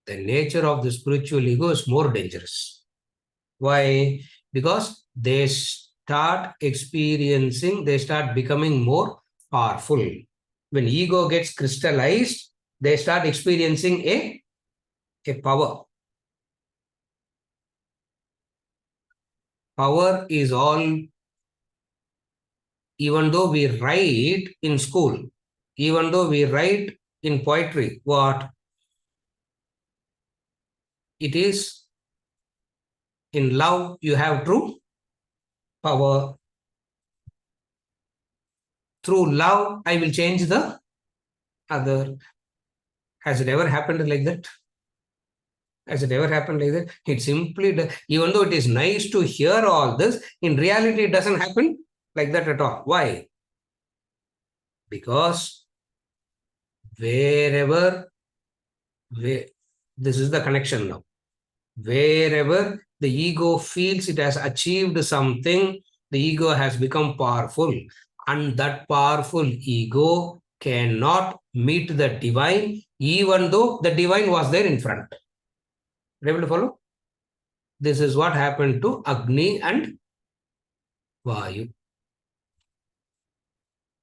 The nature of the spiritual ego is more dangerous. Why? Because they start becoming more powerful. When ego gets crystallized, they start experiencing a power. Power is all, even though we write in school, even though we write in poetry, what? It is in love, you have true power. Through love, I will change the other. Has it ever happened like that? Has it ever happened like that? It simply, even though it is nice to hear all this, in reality, it doesn't happen like that at all. Why? Because wherever, this is the connection now. Wherever the ego feels it has achieved something, the ego has become powerful. And that powerful ego cannot meet the divine, even though the divine was there in front. Are you able to follow? This is what happened to Agni and Vayu.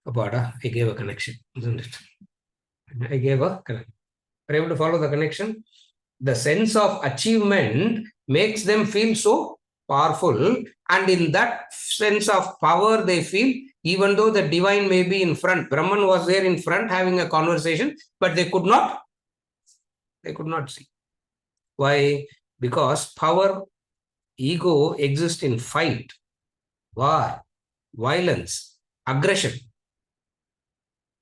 Apada, I gave a connection, isn't it? I gave a connection. Are you able to follow the connection? The sense of achievement makes them feel so powerful, and in that sense of power they feel, even though the divine may be in front, Brahman was there in front having a conversation, but they could not see. Why? Because power, ego exists in fight, war, violence, aggression.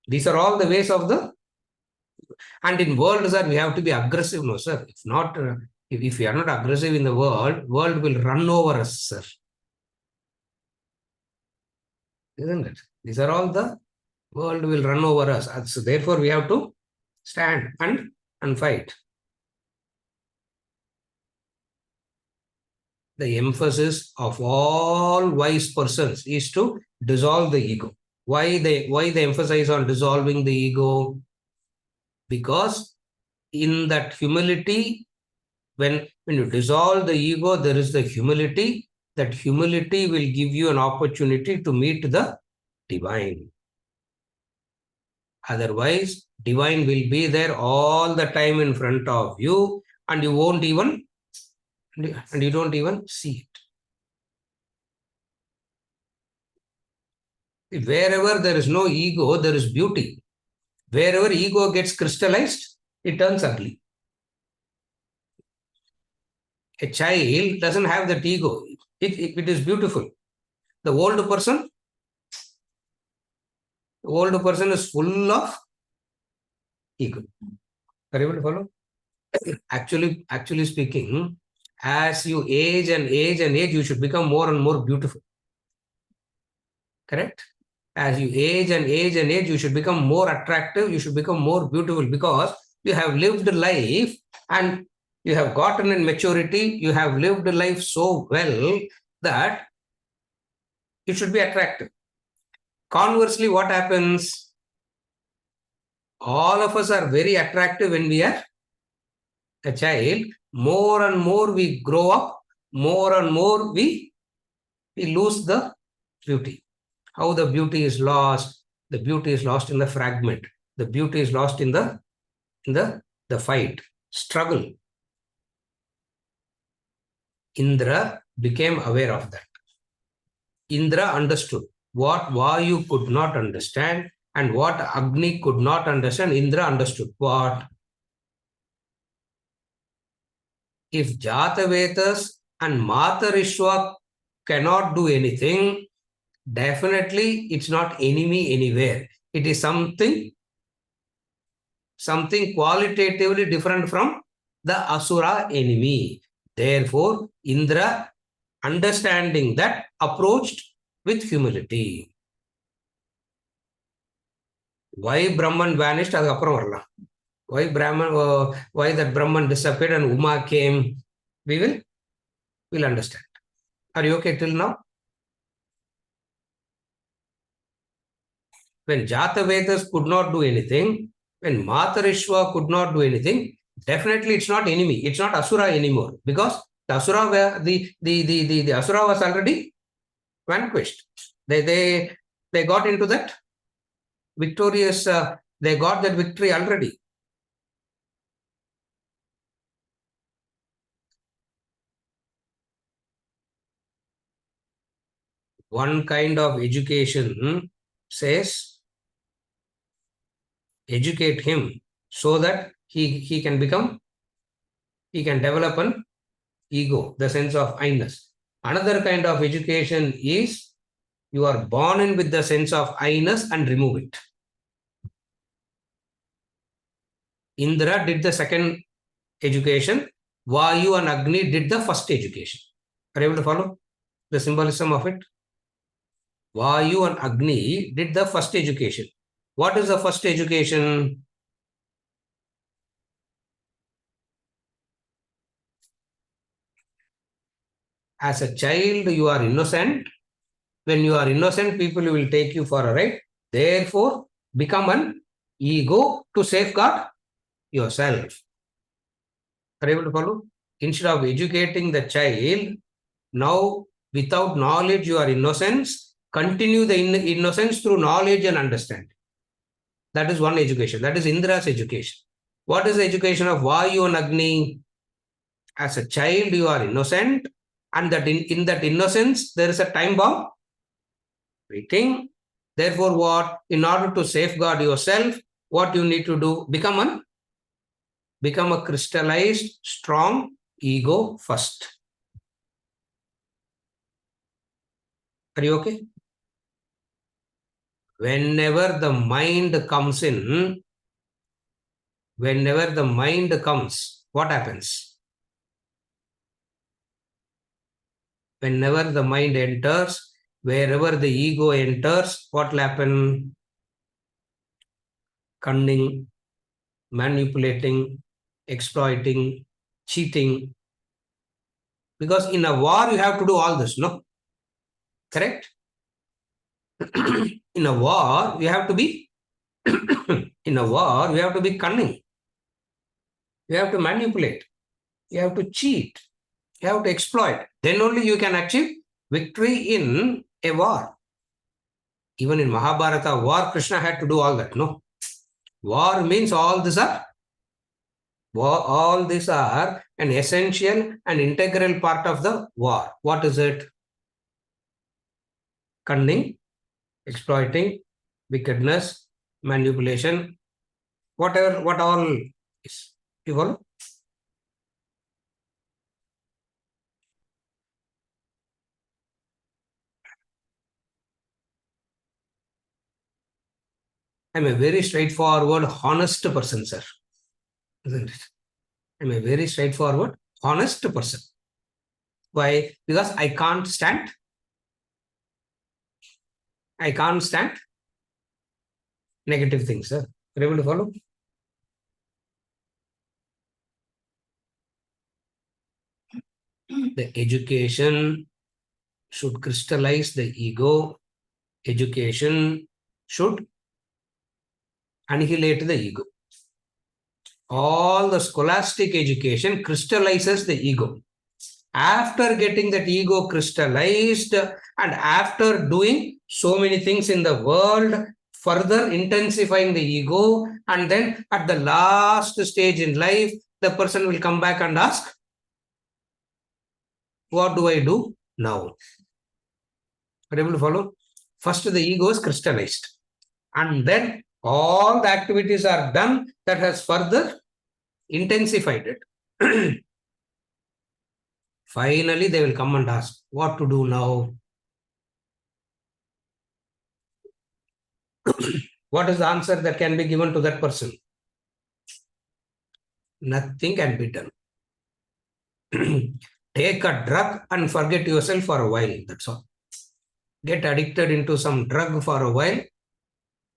These are all the ways of the, and in world, sir, we have to be aggressive, no, sir. If not, if we are not aggressive in the world will run over us, sir. Isn't it? These are all the world will run over us. So therefore, we have to stand and fight. The emphasis of all wise persons is to dissolve the ego. Why they emphasize on dissolving the ego? Because in that humility, when you dissolve the ego, there is the humility. That humility will give you an opportunity to meet the divine. Otherwise, divine will be there all the time in front of you, and you won't even, and you don't even see it. Wherever there is no ego, there is beauty. Wherever ego gets crystallized, it turns ugly. A child doesn't have that ego. It is beautiful. The old person is full of ego. Are you able to follow? Actually speaking, as you age and age and age, you should become more and more beautiful. Correct? As you age and age and age, you should become more attractive, you should become more beautiful because you have lived life and you have gotten in maturity, you have lived life so well that you should be attractive. Conversely, what happens? All of us are very attractive when we are a child. More and more we grow up, more and more we lose the beauty. How the beauty is lost? The beauty is lost in the fragment. The beauty is lost in the fight, struggle. Indra became aware of that. Indra understood what Vayu could not understand and what Agni could not understand. Indra understood what? If Jatavetas and Matarishwa cannot do anything, definitely it's not enemy anywhere. It is something qualitatively different from the Asura enemy. Therefore, Indra, understanding that, approached with humility. Why Brahman vanished? Why why that Brahman disappeared and Uma came? We'll understand. Are you okay till now? When Jatavedas could not do anything, when Matarishwa could not do anything, definitely it's not enemy. It's not Asura anymore because the Asura were the Asura was already vanquished. They got into that victorious. They got that victory already. One kind of education says educate him so that he can develop an ego, the sense of I-ness. Another kind of education is you are born in with the sense of I-ness and remove it. Indra did the second education. Vayu and Agni did the first education. Are you able to follow the symbolism of it? Vayu and Agni did the first education. What is the first education? As a child, you are innocent. When you are innocent, people will take you for a ride. Therefore, become an ego to safeguard yourself. Are you able to follow? Instead of educating the child, now without knowledge, you are innocence. Continue the innocence through knowledge and understanding. That is one education. That is Indra's education. What is the education of Vayu and Agni? As a child, you are innocent, and that in that innocence, there is a time bomb waiting. Therefore, what? In order to safeguard yourself, what you need to do? Become a crystallized, strong ego first. Are you okay? Whenever the mind comes, what happens? Whenever the mind enters, wherever the ego enters, what will happen? Cunning, manipulating, exploiting, cheating. Because in a war, you have to do all this, no? Correct? In a war, you have to be in a war, you have to be cunning. You have to manipulate. You have to cheat. You have to exploit. Then only you can achieve victory in a war. Even in Mahabharata war, Krishna had to do all that. No, war means all these are an essential and integral part of the war. What is it? Cunning, exploiting, wickedness, manipulation, whatever, what all is. You follow? I'm a very straightforward, honest person, sir. Isn't it? I'm a very straightforward, honest person. Why? Because I can't stand negative things, sir. Are you able to follow? The education should crystallize the ego. Education should annihilate the ego. All the scholastic education crystallizes the ego. After getting that ego crystallized and after doing so many things in the world, further intensifying the ego, and then at the last stage in life, the person will come back and ask, what do I do now? Are you able to follow? First, the ego is crystallized. And then all the activities are done that has further intensified it. Finally, they will come and ask, what to do now? What is the answer that can be given to that person? Nothing can be done. Take a drug and forget yourself for a while. That's all. Get addicted into some drug for a while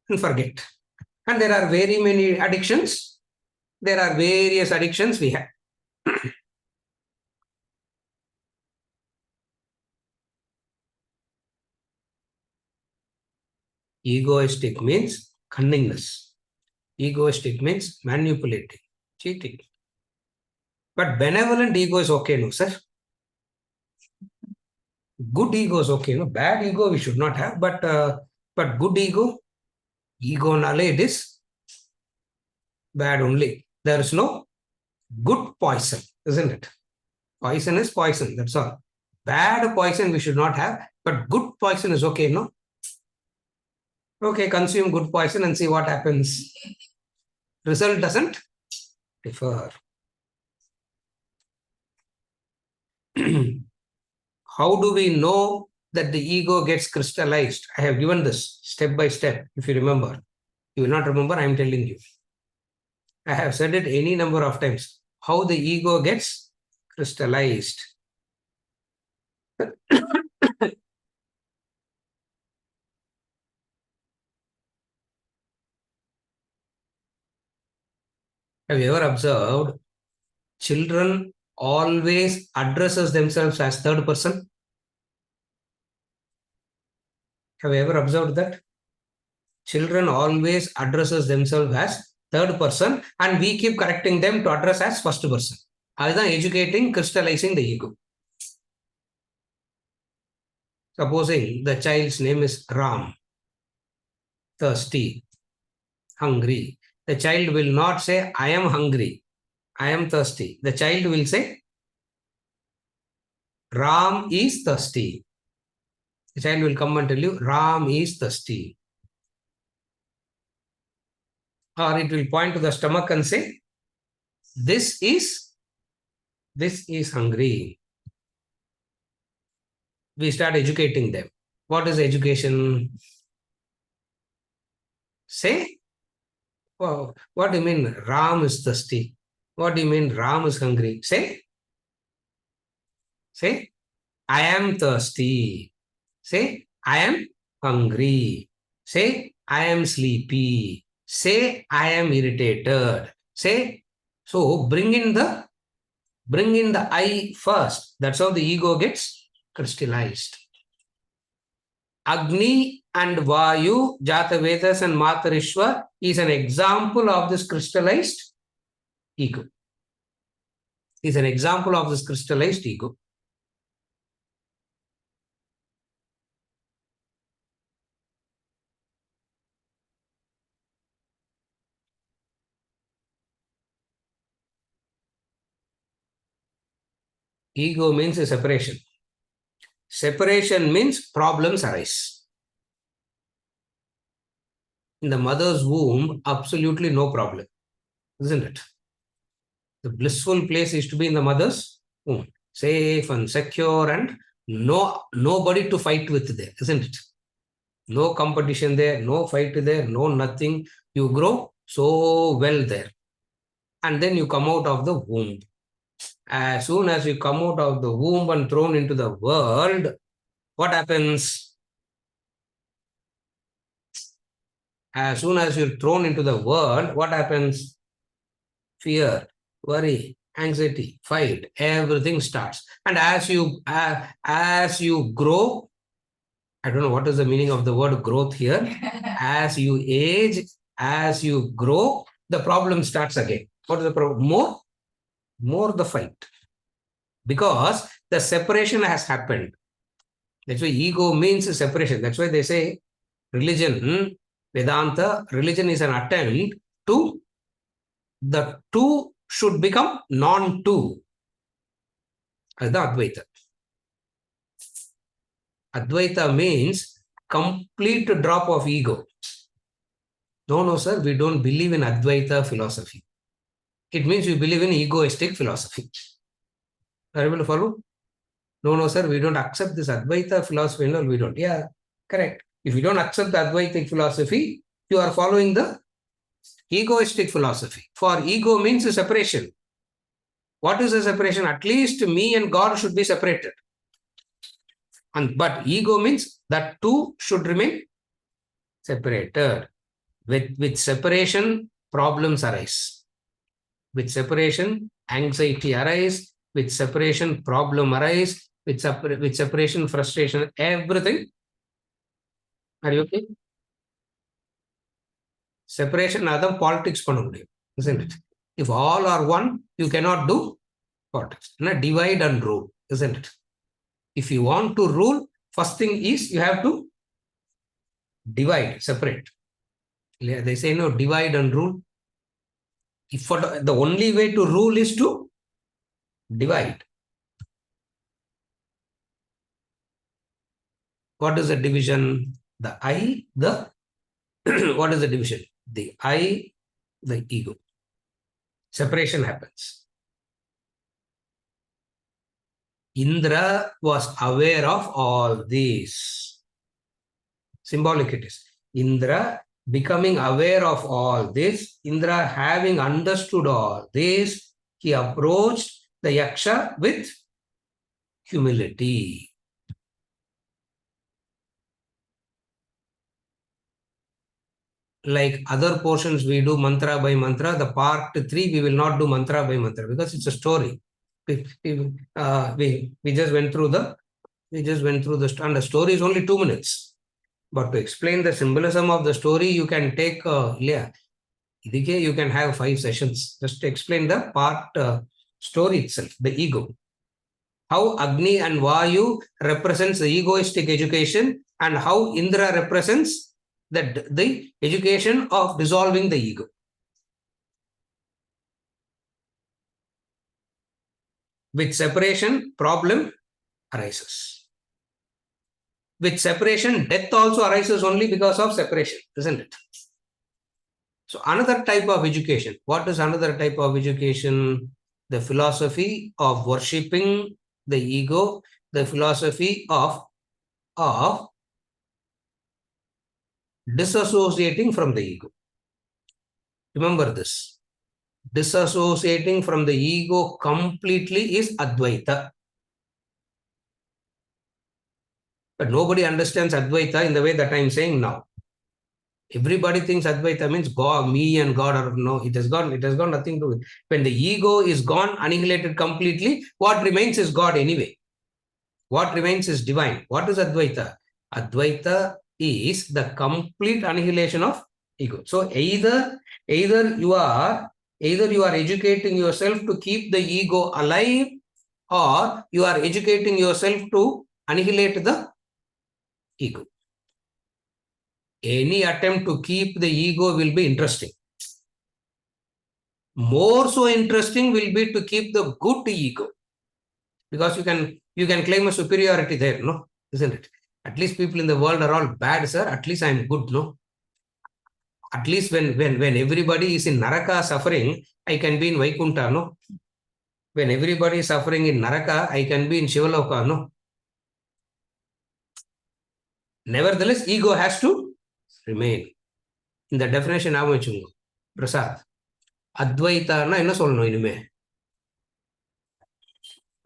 and forget. And there are very many addictions. There are various addictions we have. Egoistic means cunningness. Egoistic means manipulating, cheating. But benevolent ego is okay, no, sir. Good ego is okay, no. Bad ego we should not have, but good ego knowledge is bad only. There is no good poison, isn't it? Poison is poison, that's all. Bad poison we should not have, but good poison is okay, no? Okay, consume good poison and see what happens. Result doesn't differ. How do we know that the ego gets crystallized? I have given this step by step, if you remember. You will not remember, I am telling you. I have said it any number of times. How the ego gets crystallized. Have you ever observed children always addresses themselves as third person? Have you ever observed that? Children always addresses themselves as third person and we keep correcting them to address as first person. That's educating, crystallizing the ego. Supposing the child's name is Ram, thirsty, hungry. The child will not say, I am hungry, I am thirsty. The child will say, Ram is thirsty. The child will come and tell you, Ram is thirsty. Or it will point to the stomach and say, this is hungry. We start educating them. What is education? Say, oh, what do you mean Ram is thirsty? What do you mean Ram is hungry? Say, I am thirsty. Say, I am hungry. Say, I am sleepy. Say, I am irritated. Say, so bring in the Bring in the I first. That's how the ego gets crystallized. Agni and Vayu, Jatavedas and Matarishwa is an example of this crystallized ego. Is an example of this crystallized ego. Ego means a separation. Separation means problems arise. In the mother's womb, absolutely no problem, isn't it? The blissful place is to be in the mother's womb, safe and secure, and nobody to fight with there, isn't it? No competition there, no fight there, no nothing. You grow so well there. And then you come out of the womb. As soon as you come out of the womb and thrown into the world, what happens? As soon as you're thrown into the world, what happens? Fear, worry, anxiety, fight, everything starts. And as you grow, I don't know what is the meaning of the word growth here. As you age, as you grow, the problem starts again. What is the problem? More the fight. Because the separation has happened. That's why ego means separation. That's why they say religion, Vedanta, religion is an attempt to the two should become non-two. That's the Advaita. Advaita means complete drop of ego. No, sir, we don't believe in Advaita philosophy. It means we believe in egoistic philosophy. Are you able to follow? No, sir, we don't accept this Advaita philosophy. No, we don't. Yeah, correct. If you don't accept the Advaitic philosophy, you are following the egoistic philosophy. For ego means a separation. What is a separation? At least me and God should be separated. But ego means that two should remain separated. With separation, problems arise. With separation, anxiety arise. With separation, problem arise. With separation, frustration, everything. Are you okay? Separation, other politics, isn't it? If all are one, you cannot do politics. Divide and rule, isn't it? If you want to rule, first thing is you have to divide, separate. They say no, divide and rule. If the only way to rule is to divide. What is the division? The I, the what is the division? The I, the ego. Separation happens. Indra was aware of all these. Symbolic it is. Indra becoming aware of all this, Indra having understood all this, he approached the Yaksha with humility. Like other portions we do mantra by mantra, the part 3 we will not do mantra by mantra because it's a story. We just went through the and the story is only 2 minutes. But to explain the symbolism of the story, you can take you can have 5 sessions just to explain the part story itself, the ego. How Agni and Vayu represents the egoistic education and how Indra represents the education of dissolving the ego. With separation, problem arises. With separation, death also arises only because of separation, isn't it? So another type of education. What is another type of education? The philosophy of worshipping the ego, the philosophy of disassociating from the ego. Remember this. Disassociating from the ego completely is Advaita. But nobody understands Advaita in the way that I am saying now. Everybody thinks Advaita means God, me and God are no, it has got nothing to do with. When the ego is gone, annihilated completely, what remains is God anyway. What remains is divine. What is Advaita? Advaita is the complete annihilation of ego. So either you are educating yourself to keep the ego alive, or you are educating yourself to annihilate the ego. Any attempt to keep the ego will be interesting. More so interesting will be to keep the good ego, because you can claim a superiority there, no, isn't it? At least people in the world are all bad, sir. At least I'm good, no. At least when everybody is in Naraka suffering, I can be in Vaikunta, no. When everybody is suffering in Naraka, I can be in Shivaloka, no. Nevertheless, ego has to remain. In the definition, Prasad. Advaita na enna solno inume.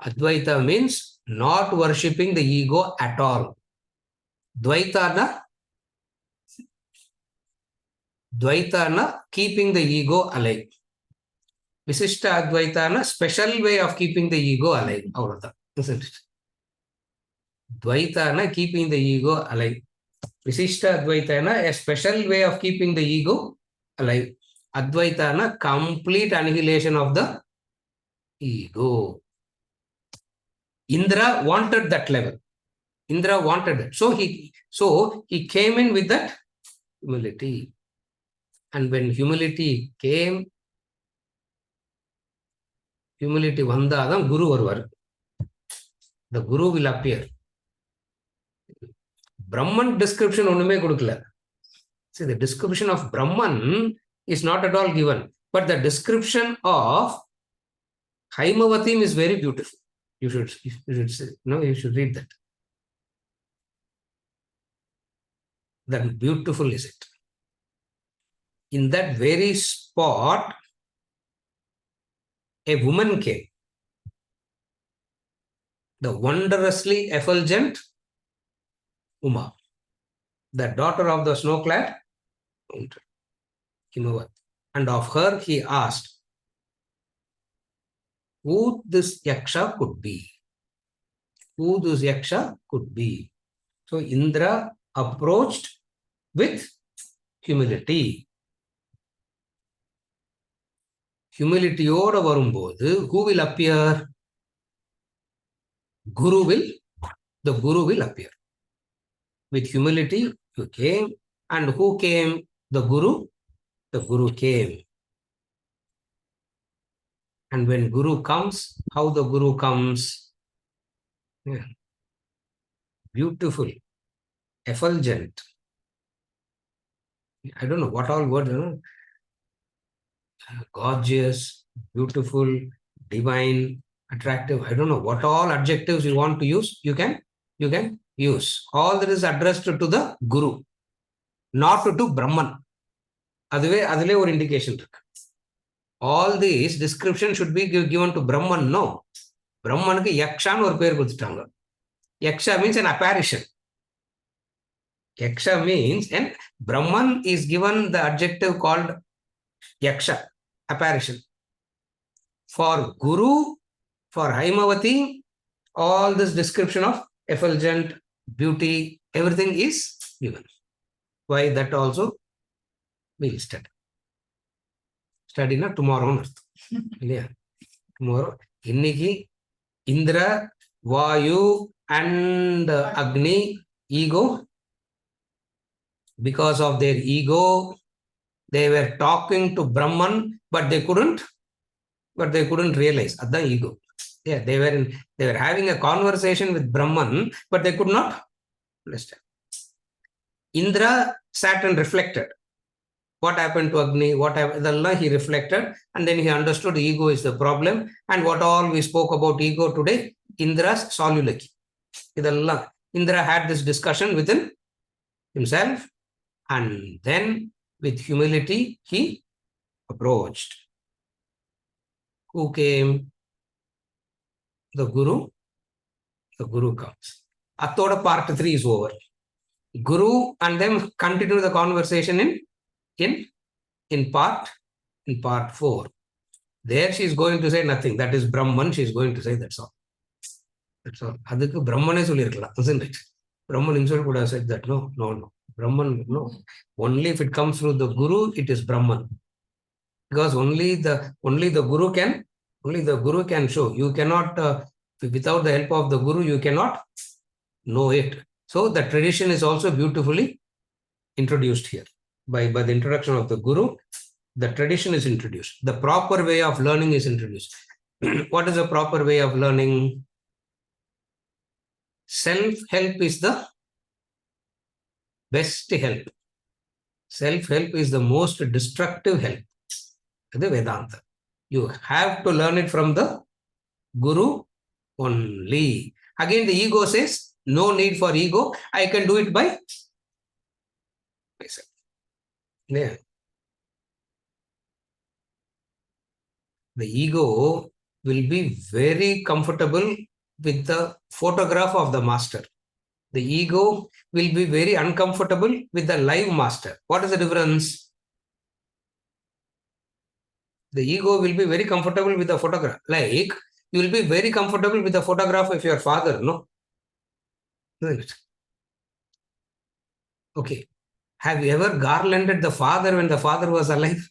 Advaita means not worshipping the ego at all. Dvaita na keeping the ego alive. Visishta Advaita na special way of keeping the ego alive. Isn't it? Dvaita na keeping the ego alive. Visishta Advaita na a special way of keeping the ego alive. Advaita na complete annihilation of the ego. Indra wanted that level. Indra wanted it. So he came in with that humility. And when humility came, humility vandadam Guru varvar. The Guru will appear. Brahman description onnume kodukala. See, the description of Brahman is not at all given. But the description of Haimavatim is very beautiful. You should read that. That beautiful is it. In that very spot, a woman came. The wondrously effulgent Uma, the daughter of the snow-clad Himavat. And of her he asked who this Yaksha could be. Who this Yaksha could be. So Indra approached with humility. Humility oda varumbodhu, who will appear? The Guru will appear. With humility, you came. And who came? The Guru. The Guru came. And when Guru comes, how the Guru comes? Yeah. Beautiful, effulgent. I don't know what all words, gorgeous, beautiful, divine, attractive. I don't know what all adjectives you want to use. You can use. All that is addressed to the Guru, not to Brahman. Adile or indication. All these description should be given to Brahman. No. Brahman ki Yakshan or per kudutanga. Yaksha means an apparition. Yaksha means, and Brahman is given the adjective called Yaksha, apparition. For Guru, for Haimavati, all this description of effulgent, beauty, everything is given. Why that also we'll study. Study na tomorrow on earth. Yeah. Tomorrow. Inniki, Indra, Vayu, and Agni, ego. Because of their ego, they were talking to Brahman, but they couldn't realize. That's the ego. Yeah, they were having a conversation with Brahman, but they could not understand. Indra sat and reflected. What happened to Agni? What happened? He reflected, and then he understood ego is the problem. And what all we spoke about ego today, Indra's solulaki. Indra had this discussion within himself, and then with humility, he approached. Who came? The Guru. The Guru comes. Athoda part 3 is over. Guru and then continue the conversation in part 4. There she is going to say nothing. That is Brahman. She is going to say that's all. That's all. அதுக்கு பிரம்மனே சொல்லிருக்கலாம், isn't it? Brahman himself could have said that. No. Brahman, no. Only if it comes through the Guru, it is Brahman. Because only the Guru can show. You cannot, without the help of the Guru, you cannot know it. So the tradition is also beautifully introduced here. By the introduction of the Guru, the tradition is introduced. The proper way of learning is introduced. What is the proper way of learning? Self-help is the best help. Self-help is the most destructive help. The Vedanta. You have to learn it from the Guru only. Again, the ego says, no need for ego. I can do it by myself. Yeah. The ego will be very comfortable with the photograph of the master. The ego will be very uncomfortable with the live master. What is the difference? The ego will be very comfortable with the photograph. Like, you will be very comfortable with the photograph of your father, no? Isn't it? Okay. Have you ever garlanded the father when the father was alive?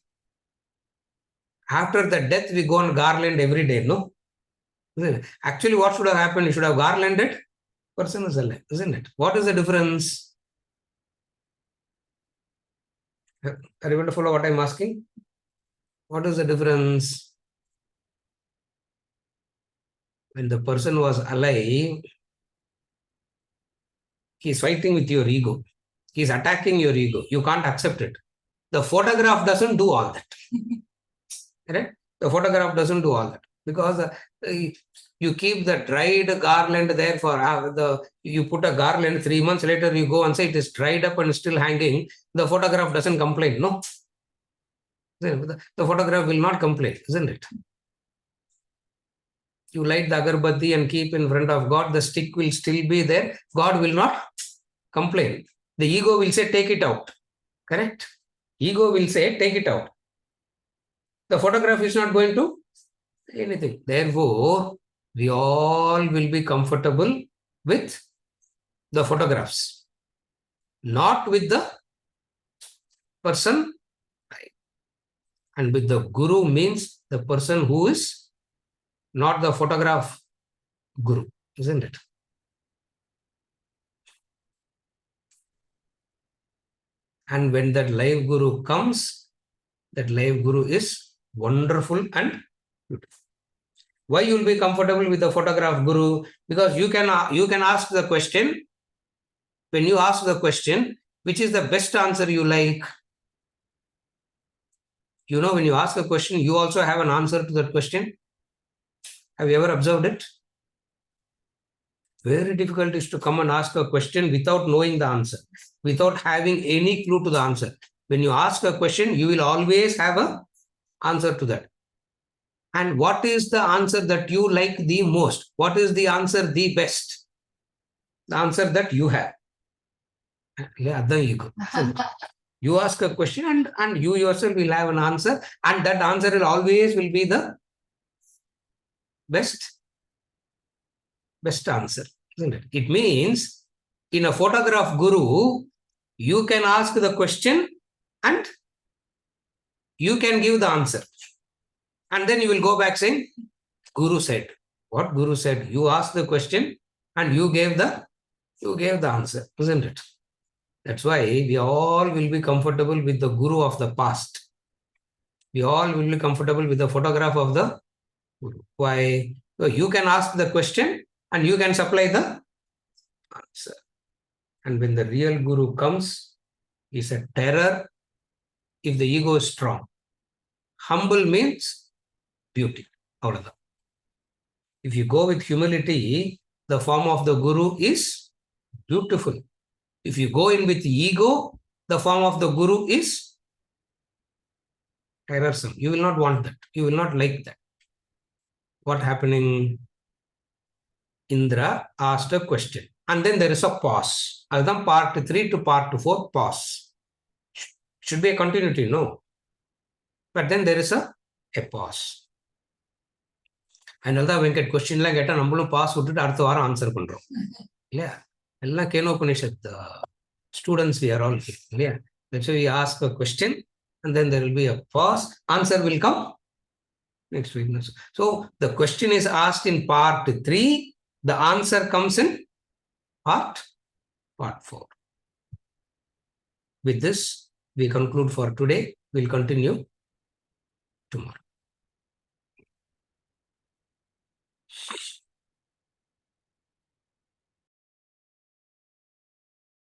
After the death, we go on garland every day, no? Isn't it? Actually, what should have happened? You should have garlanded. Person is alive, isn't it? What is the difference? Are you going to follow what I'm asking? What is the difference? When the person was alive, he's fighting with your ego. He's attacking your ego. You can't accept it. The photograph doesn't do all that. Right? The photograph doesn't do all that. Because you keep the dried garland there for you put a garland, 3 months later you go and say it is dried up and still hanging. The photograph doesn't complain, no? The photograph will not complain, isn't it? You light the agarbatti and keep in front of God, the stick will still be there. God will not complain. The ego will say, take it out. Correct? Ego will say, take it out. The photograph is not going to say anything. Therefore, we all will be comfortable with the photographs, not with the person. And with the Guru means the person who is not the photograph Guru, isn't it? And when that live Guru comes, that live Guru is wonderful and beautiful. Why you will be comfortable with the photograph Guru? Because you can ask the question. When you ask the question, which is the best answer you like? You know, when you ask a question, you also have an answer to that question. Have you ever observed it? Very difficult is to come and ask a question without knowing the answer, without having any clue to the answer. When you ask a question, you will always have an answer to that. And what is the answer that you like the most? What is the answer the best? The answer that you have. You ask a question and you yourself will have an answer, and that answer will always be the best answer, isn't it? It means in a photograph Guru, you can ask the question and you can give the answer. And then you will go back saying, Guru said. What Guru said? You asked the question and you gave the answer, isn't it? That's why we all will be comfortable with the Guru of the past. We all will be comfortable with the photograph of the Guru. Why? So you can ask the question and you can supply the answer. And when the real Guru comes, is a terror if the ego is strong. Humble means beauty. If you go with humility, the form of the Guru is beautiful. If you go in with ego, the form of the Guru is tiresome. You will not want that. You will not like that. What happening? Indra asked a question and then there is a pause. That's part 3 to part 4 pause. Should be a continuity, no. But then there is a pause. அதனால வெங்கட் கொஸ்டின்லாம் கேட்டால் நம்மளும் pass விட்டுட்டு அடுத்த வாரம் answer பண்ணுறோம் இல்லையா? எல்லாம் Kenopanishad students we are all here. Yeah. That's why we ask a question and then there will be a pause. Answer will come next week. So the question is asked in part 3. The answer comes in part 4. With this, we conclude for today. We'll continue tomorrow.